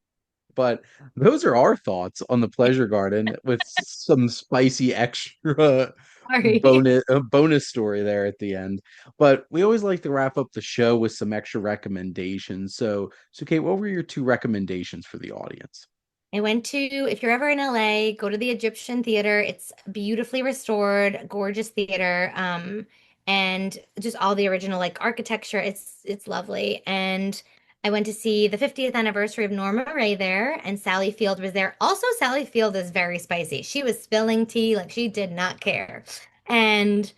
But those are our thoughts on the pleasure garden with some spicy extra Sorry. bonus story there at the end. But we always like to wrap up the show with some extra recommendations. So Kate, what were your two recommendations for the audience? I went to, if you're ever in LA, go to the Egyptian Theater. It's beautifully restored, gorgeous theater. And just all the original like architecture. It's lovely. And I went to see the 50th anniversary of Norma Rae there, and Sally Field was there. Also, Sally Field is very spicy. She was spilling tea, like she did not care. And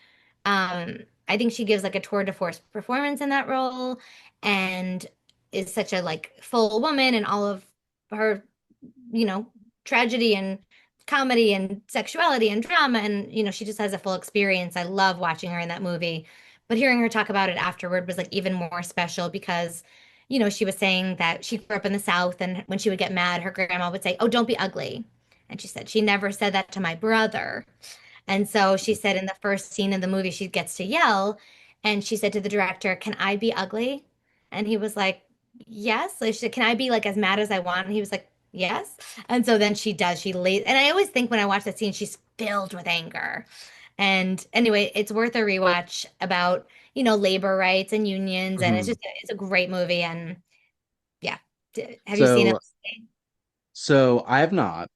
I think she gives like a tour de force performance in that role and is such a like full woman and all of her you know, tragedy and comedy and sexuality and drama. And, she just has a full experience. I love watching her in that movie. But hearing her talk about it afterward was like even more special because, she was saying that she grew up in the South and when she would get mad, her grandma would say, "Oh, don't be ugly." And she said, "She never said that to my brother." And so she said in the first scene of the movie, she gets to yell. And she said to the director, "Can I be ugly?" And he was like, "Yes." Like she said, "Can I be like as mad as I want?" And he was like, "Yes." And so then she does. She lays, and I always think when I watch that scene, she's filled with anger. And anyway, it's worth a rewatch about, labor rights and unions. And Mhm. it's a great movie. And yeah. Have you seen it? So So I have not.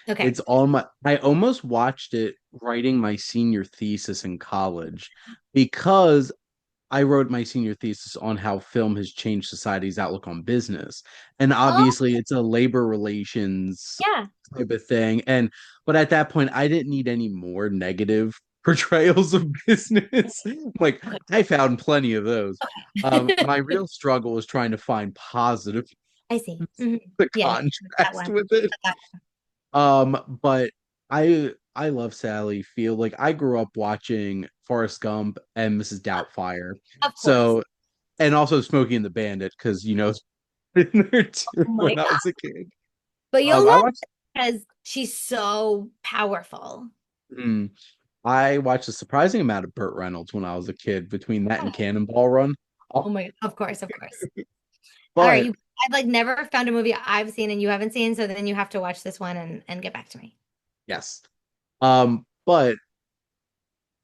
Okay. It's on my I almost watched it writing my senior thesis in college because I wrote my senior thesis on how film has changed society's outlook on business. And Oh, obviously it's a labor relations yeah. type of thing. But at that point I didn't need any more negative portrayals of business. Like I found plenty of those. Okay. My real struggle was trying to find positive I see. Hmm. the Yeah, you that contrast one. with it. That- But I love Sally Field. Like I grew up watching Forrest Gump and Mrs. Doubtfire. Of course. So and also Smokey and the Bandit, because in there too Oh my when I God. was a kid. But you'll I love watched it because she's so powerful. mm, I watched a surprising amount of Burt Reynolds when I was a kid between that and Cannonball Run. Oh Oh, my, of course, of course. All right, but you I've like never found a movie I've seen and you haven't seen, so then you have to watch this one and get back to me. yes. But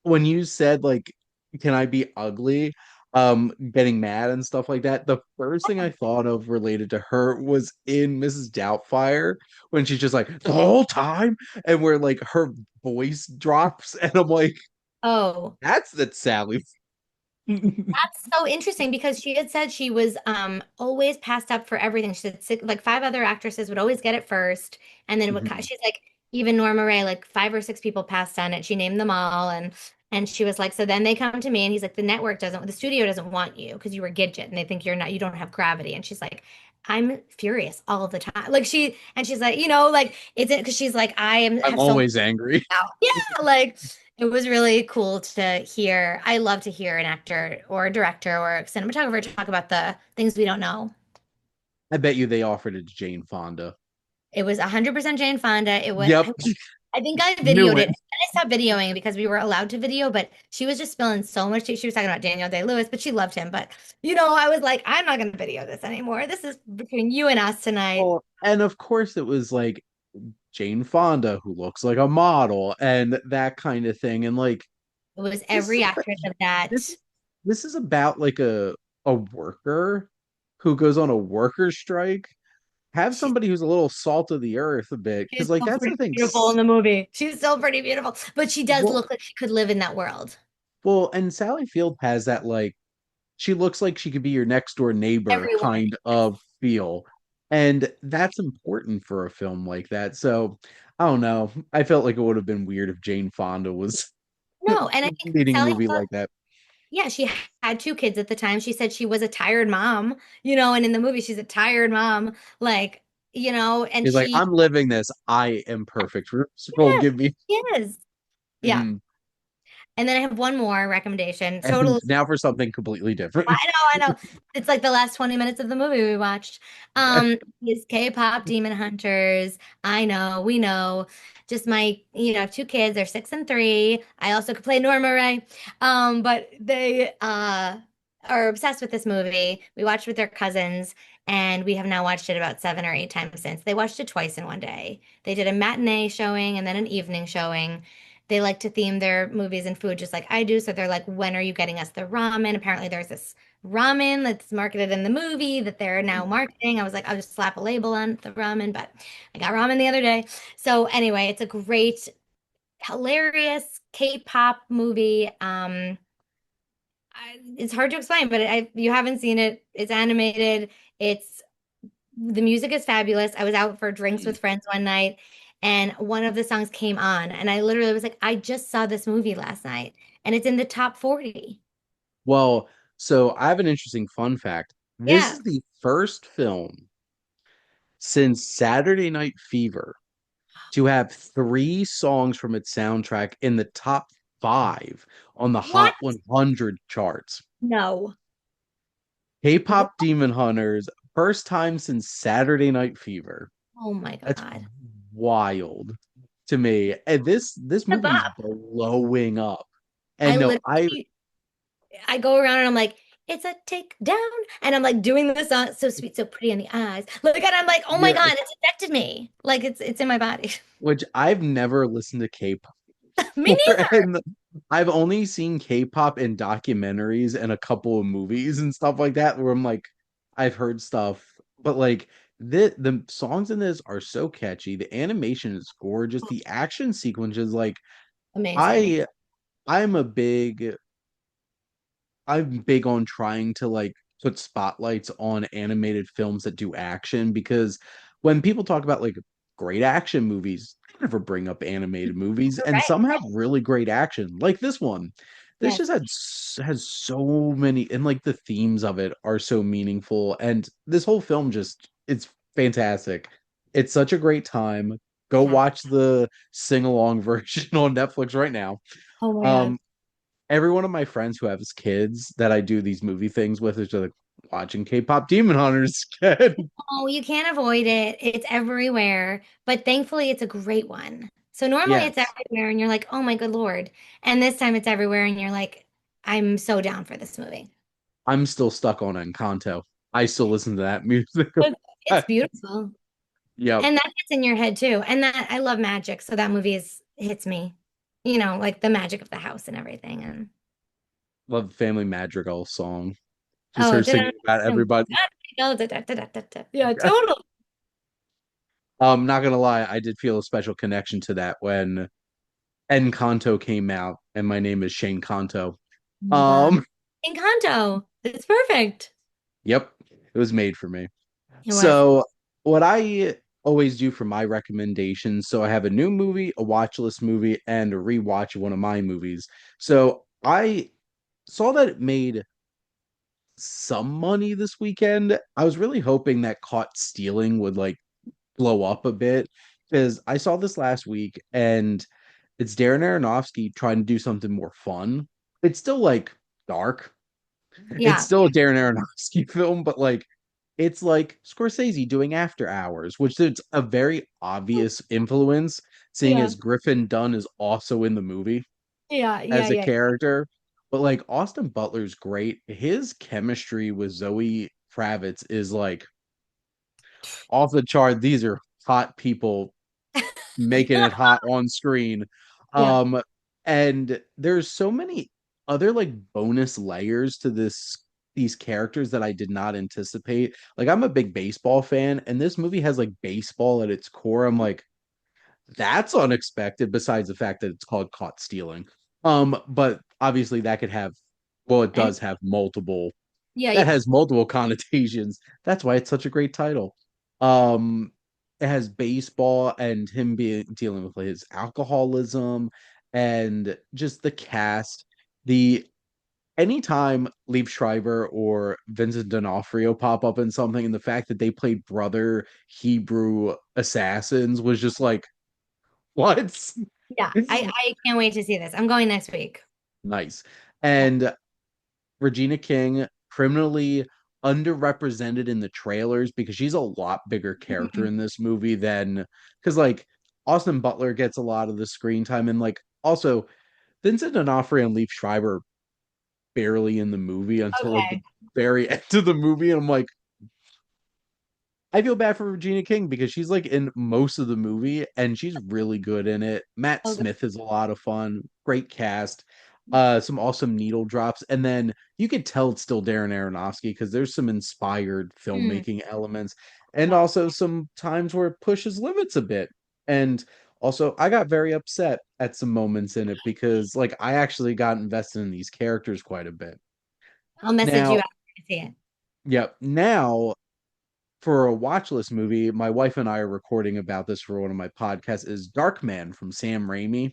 when you said like, can I be ugly? Getting mad and stuff like that. The first thing I thought of related to her was in Mrs. Doubtfire when she's just like the whole time, and where like her voice drops, and I'm like, Oh, that's Sally. that's so interesting because she had said she was always passed up for everything. She said six, like five other actresses would always get it first, and then it would. Mhm. She's like even Norma Rae, like five or six people passed on it. She named them all, and she was like, so then they come to me, and he's like, the network doesn't, the studio doesn't want you because you were Gidget, and they think you're not, you don't have gravity. And she's like, I'm furious all of the time. Like she's like, like it's it because she's like, I am I'm have so much always angry. out. Yeah, like it was really cool to hear. I love to hear an actor or a director or a cinematographer talk about the things we don't know. I bet you they offered it to Jane Fonda. It was 100% Jane Fonda. It was, Yep, I think I knew videoed it. it. And I stopped videoing because we were allowed to video, but she was just spilling so much tea. She was talking about Daniel Day-Lewis, but she loved him. But, I was like, I'm not going to video this anymore. This is between you and us tonight. Well, and of course it was like Jane Fonda who looks like a model and that kind of thing. And like It was this every is actress of that. this this is about like a worker who goes on a worker strike. Have She's, somebody who's a little salt of the earth a bit, because she's like still that's pretty the thing. beautiful in the movie. She's still pretty beautiful, but she does Well, look like she could live in that world. and Sally Field has that like she looks like she could be your next door neighbor Everyone. kind of feel. And that's important for a film like that. So I don't know. I felt like it would have been weird if Jane Fonda was No, and I think leading a Sally movie like that. yeah, she had two kids at the time. She said she was a tired mom, and in the movie she's a tired mom, like, and He's like, she, I'm living this. I am perfect for this role. yes, Give me. she is. Yeah. Mhm. And then I have one more recommendation. And Total now for something completely different. I know. It's like the last 20 minutes of the movie we watched. Is K-pop Demon Hunters. I know, we know. Just my, two kids, they're 6 and 3. I also could play Norma Rae. But they are obsessed with this movie. We watched with their cousins, and we have now watched it about 7 or 8 times since. They watched it twice in one day. They did a matinee showing and then an evening showing. They like to theme their movies and food just like I do. So they're like, when are you getting us the ramen? Apparently, there's this ramen that's marketed in the movie that they're now marketing. I was like, I'll just slap a label on the ramen, but I got ramen the other day. So anyway, it's a great, hilarious K-pop movie. It's hard to explain, but you haven't seen it. It's animated. It's the music is fabulous. I was out for drinks with friends one night and one of the songs came on and I literally was like, I just saw this movie last night and it's in the top 40. Well, so I have an interesting fun fact. This Yeah. is the first film since Saturday Night Fever to have three songs from its soundtrack in the top five on the What? Hot 100 charts. No. What? K-pop Demon Hunters, first time since Saturday Night Fever. Oh my That's God. wild to me. And this The movie's bop. blowing up. I And no, literally I go around and I'm like, it's a takedown. And I'm like doing this on so sweet, so pretty in the eyes. Look, and I'm like, oh my yeah, God, it's affected me. Like it's in my body. which I've never listened to K-pop Me before, neither. and I've only seen K-pop in documentaries and a couple of movies and stuff like that where I'm like, I've heard stuff, but like the songs in this are so catchy. The animation is gorgeous. The action sequences, like Amazing. I I'm a big I'm big on trying to like put spotlights on animated films that do action because when people talk about like great action movies, they never bring up animated movies, You're and right. some have really great action, like this one. This Yes. just has so many, and like the themes of it are so meaningful, and this whole film just it's fantastic. It's such a great time. Go Yeah. watch the sing along version on Netflix right now. Oh my God. Um, every one of my friends who has kids that I do these movie things with is just like watching K-pop Demon Hunters again. Oh, you can't avoid it. It's everywhere, but thankfully it's a great one. So normally it's Yes. everywhere and you're like, "Oh my good Lord." And this time it's everywhere and you're like, "I'm so down for this movie." I'm still stuck on Encanto. I still listen to that music. It's beautiful. Yep. And that gets in your head too. And that I love magic, so that movie is hits me. You know, like the magic of the house and everything. And Love the Family Madrigal song. Just oh, her singing about everybody. yeah, totally. Not gonna lie, I did feel a special connection to that when Encanto came out, and my name is Shane Kanto. Oh my God. Um, Encanto. It's perfect. yep, it was made for me. It was. So, what I always do for my recommendations, so I have a new movie, a watch list movie, and a rewatch of one of my movies. So, I saw that it made some money this weekend. I was really hoping that Caught Stealing would like blow up a bit because I saw this last week and it's Darren Aronofsky trying to do something more fun. It's still like dark. It's Yeah. still a Darren Aronofsky film, but like it's like Scorsese doing After Hours, which is a very obvious influence, seeing Yeah. as Griffin Dunn is also in the movie Yeah. Yeah. as a Yeah. character. But like Austin Butler's great. His chemistry with Zoe Kravitz is like off the chart. These are hot people making it hot on screen. Yeah. Um, and there's so many other like bonus layers to these characters that I did not anticipate. Like I'm a big baseball fan, and this movie has like baseball at its core. I'm like, that's unexpected, besides the fact that it's called Caught Stealing. But obviously that could have well, it And does have multiple yeah. that Yeah. has multiple connotations. That's why it's such a great title. Um, it has baseball and him being dealing with his alcoholism and just the cast. The anytime Liev Schreiber or Vincent D'Onofrio pop up in something, and the fact that they played brother Hebrew assassins was just like, what? Yeah. I can't wait to see this. I'm going next week. Nice. Yeah. And Regina King, criminally underrepresented in the trailers because she's a lot bigger character Mhm. in this movie than because like Austin Butler gets a lot of the screen time and like also Vincent D'Onofrio and Leaf Schreiber barely in the movie until like the Okay. very end of the movie and I'm like I feel bad for Regina King because she's like in most of the movie and she's really good in it. Matt Oh, good. Smith is a lot of fun, great cast, some awesome needle drops, and then you could tell it's still Darren Aronofsky because there's some inspired Hmm. filmmaking elements, and Yeah. also some times where it pushes limits a bit. And also, I got very upset at some moments in it because like I actually got invested in these characters quite a bit. I'll message you Now, after I see it. yep, now for a watch list movie, my wife and I are recording about this for one of my podcasts, is Darkman from Sam Raimi.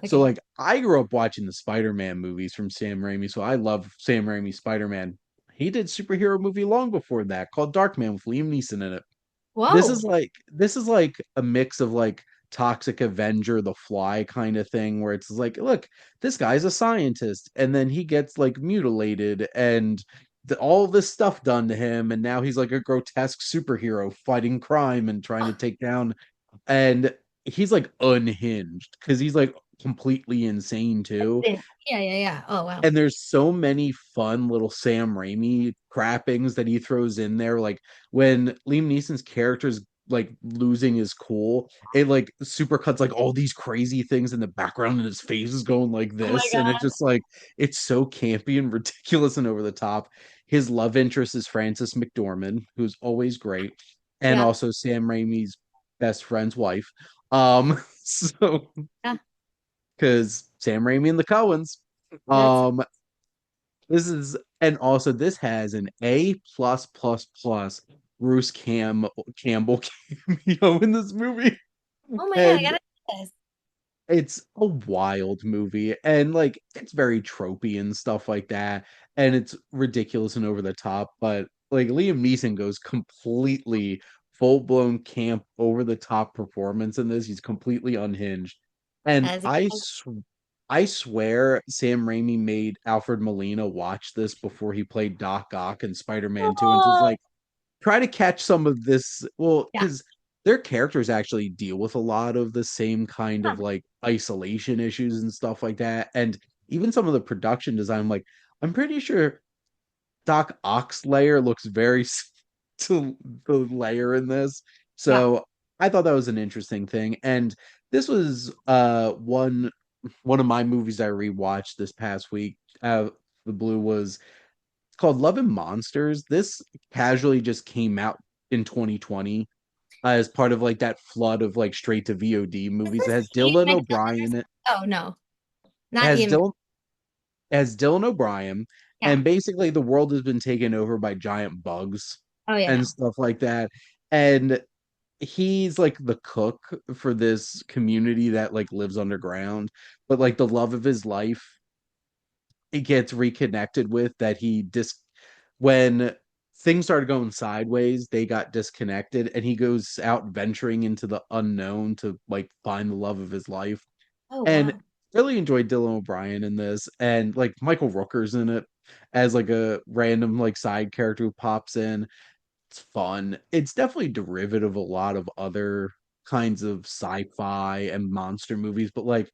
So Okay. like I grew up watching the Spider-Man movies from Sam Raimi, so I love Sam Raimi's Spider-Man. He did superhero movie long before that called Darkman with Liam Neeson in it. Whoa. This is like a mix of like Toxic Avenger, The Fly kind of thing, where it's like, look, this guy's a scientist, and then he gets like mutilated and all this stuff done to him, and now he's like a grotesque superhero fighting crime and trying to take down, and he's like unhinged because he's like completely insane too. Yeah. Yeah. Yeah. Oh, wow. And there's so many fun little Sam Raimi trappings that he throws in there. Like when Liam Neeson's character's like losing his cool, it like super cuts like all these crazy things in the background and his face is going like Oh my this. And it's God. just like it's so campy and ridiculous and over the top. His love interest is Frances McDormand, who's always great. and Yeah. also Sam Raimi's best friend's wife. So Yeah. because Sam Raimi and the Coens. That's Um, this is and also this has an A plus plus plus Campbell cameo in this movie, oh my God, I and gotta do this. it's a wild movie, and like it's very tropey and stuff like that, and it's ridiculous and over the top. But like Liam Neeson goes completely full blown camp over the top performance in this. He's completely unhinged, and As I swear Sam Raimi made Alfred Molina watch this before he played Doc Ock in Spider-Man 2 and just oh like try to catch some of this. Well, yeah. because their characters actually deal with a lot of the same kind of Huh. like isolation issues and stuff like that. And even some of the production design, like, I'm pretty sure Doc Ock's layer looks very to the layer in this. Yeah. So I thought that was an interesting thing. And this was one of my movies I rewatched this past week. The blue was it's called Love and Monsters. This casually just came out in 2020 as part of like that flood of like straight to VOD Is movies. It this has Ian Dylan McKellen or O'Brien. something? Oh no, It not has Ian. Dylan O'Brien, Yeah. and basically the world has been taken over by giant bugs Oh yeah, and no. stuff like that. And he's like the cook for this community that like lives underground, but like the love of his life he gets reconnected with that he when things started going sideways, they got disconnected and he goes out venturing into the unknown to like find the love of his life. Oh And wow. really enjoyed Dylan O'Brien in this, and like Michael Rooker's in it as like a random like side character who pops in. It's fun. It's definitely derivative of a lot of other kinds of sci-fi and monster movies, but like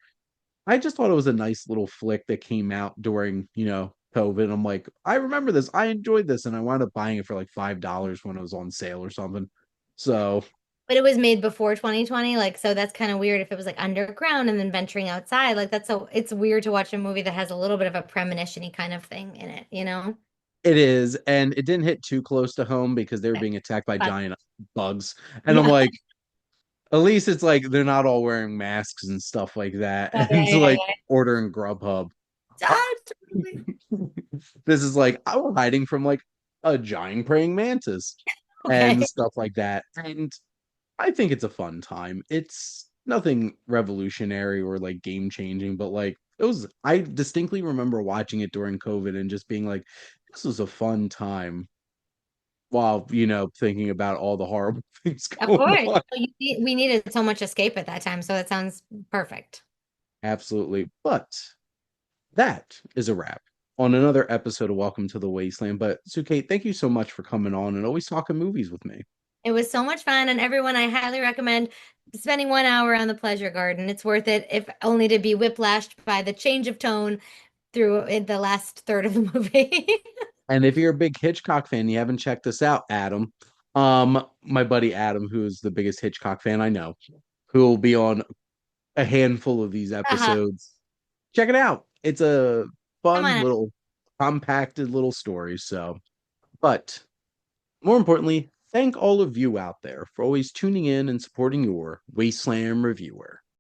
I just thought it was a nice little flick that came out during, COVID. I'm like, I remember this. I enjoyed this, and I wound up buying it for like $5 when it was on sale or something. So But it was made before 2020, like so that's kind of weird if it was like underground and then venturing outside. Like that's so it's weird to watch a movie that has a little bit of a premonition-y kind of thing in it, you know? it is, and it didn't hit too close to home because they were Okay. being attacked by But giant bugs. And I'm yeah. like, at least it's like they're not all wearing masks and stuff like that. Oh, And yeah, it's yeah, like yeah. ordering Grubhub. Uh, Ah, totally. this is like I was hiding from like a giant praying mantis and Okay. stuff like that. And I think it's a fun time. It's nothing revolutionary or like game changing, but like I distinctly remember watching it during COVID and just being like, this was a fun time while, thinking about all the horrible things Of going course. on. We needed so much escape at that time, so that sounds perfect. Absolutely. But that is a wrap on another episode of Welcome to the Wasteland. But Suke, thank you so much for coming on and always talking movies with me. It was so much fun, and everyone, I highly recommend spending 1 hour on the pleasure garden. It's worth it, if only to be whiplashed by the change of tone through the last third of the movie. And if you're a big Hitchcock fan, you haven't checked this out, Adam. My buddy Adam, who is the biggest Hitchcock fan I know, who will be on a handful of these Uh-huh. episodes. Check it out. It's a Come fun on. little compacted little story. So, but more importantly, thank all of you out there for always tuning in and supporting your Wasteland reviewer.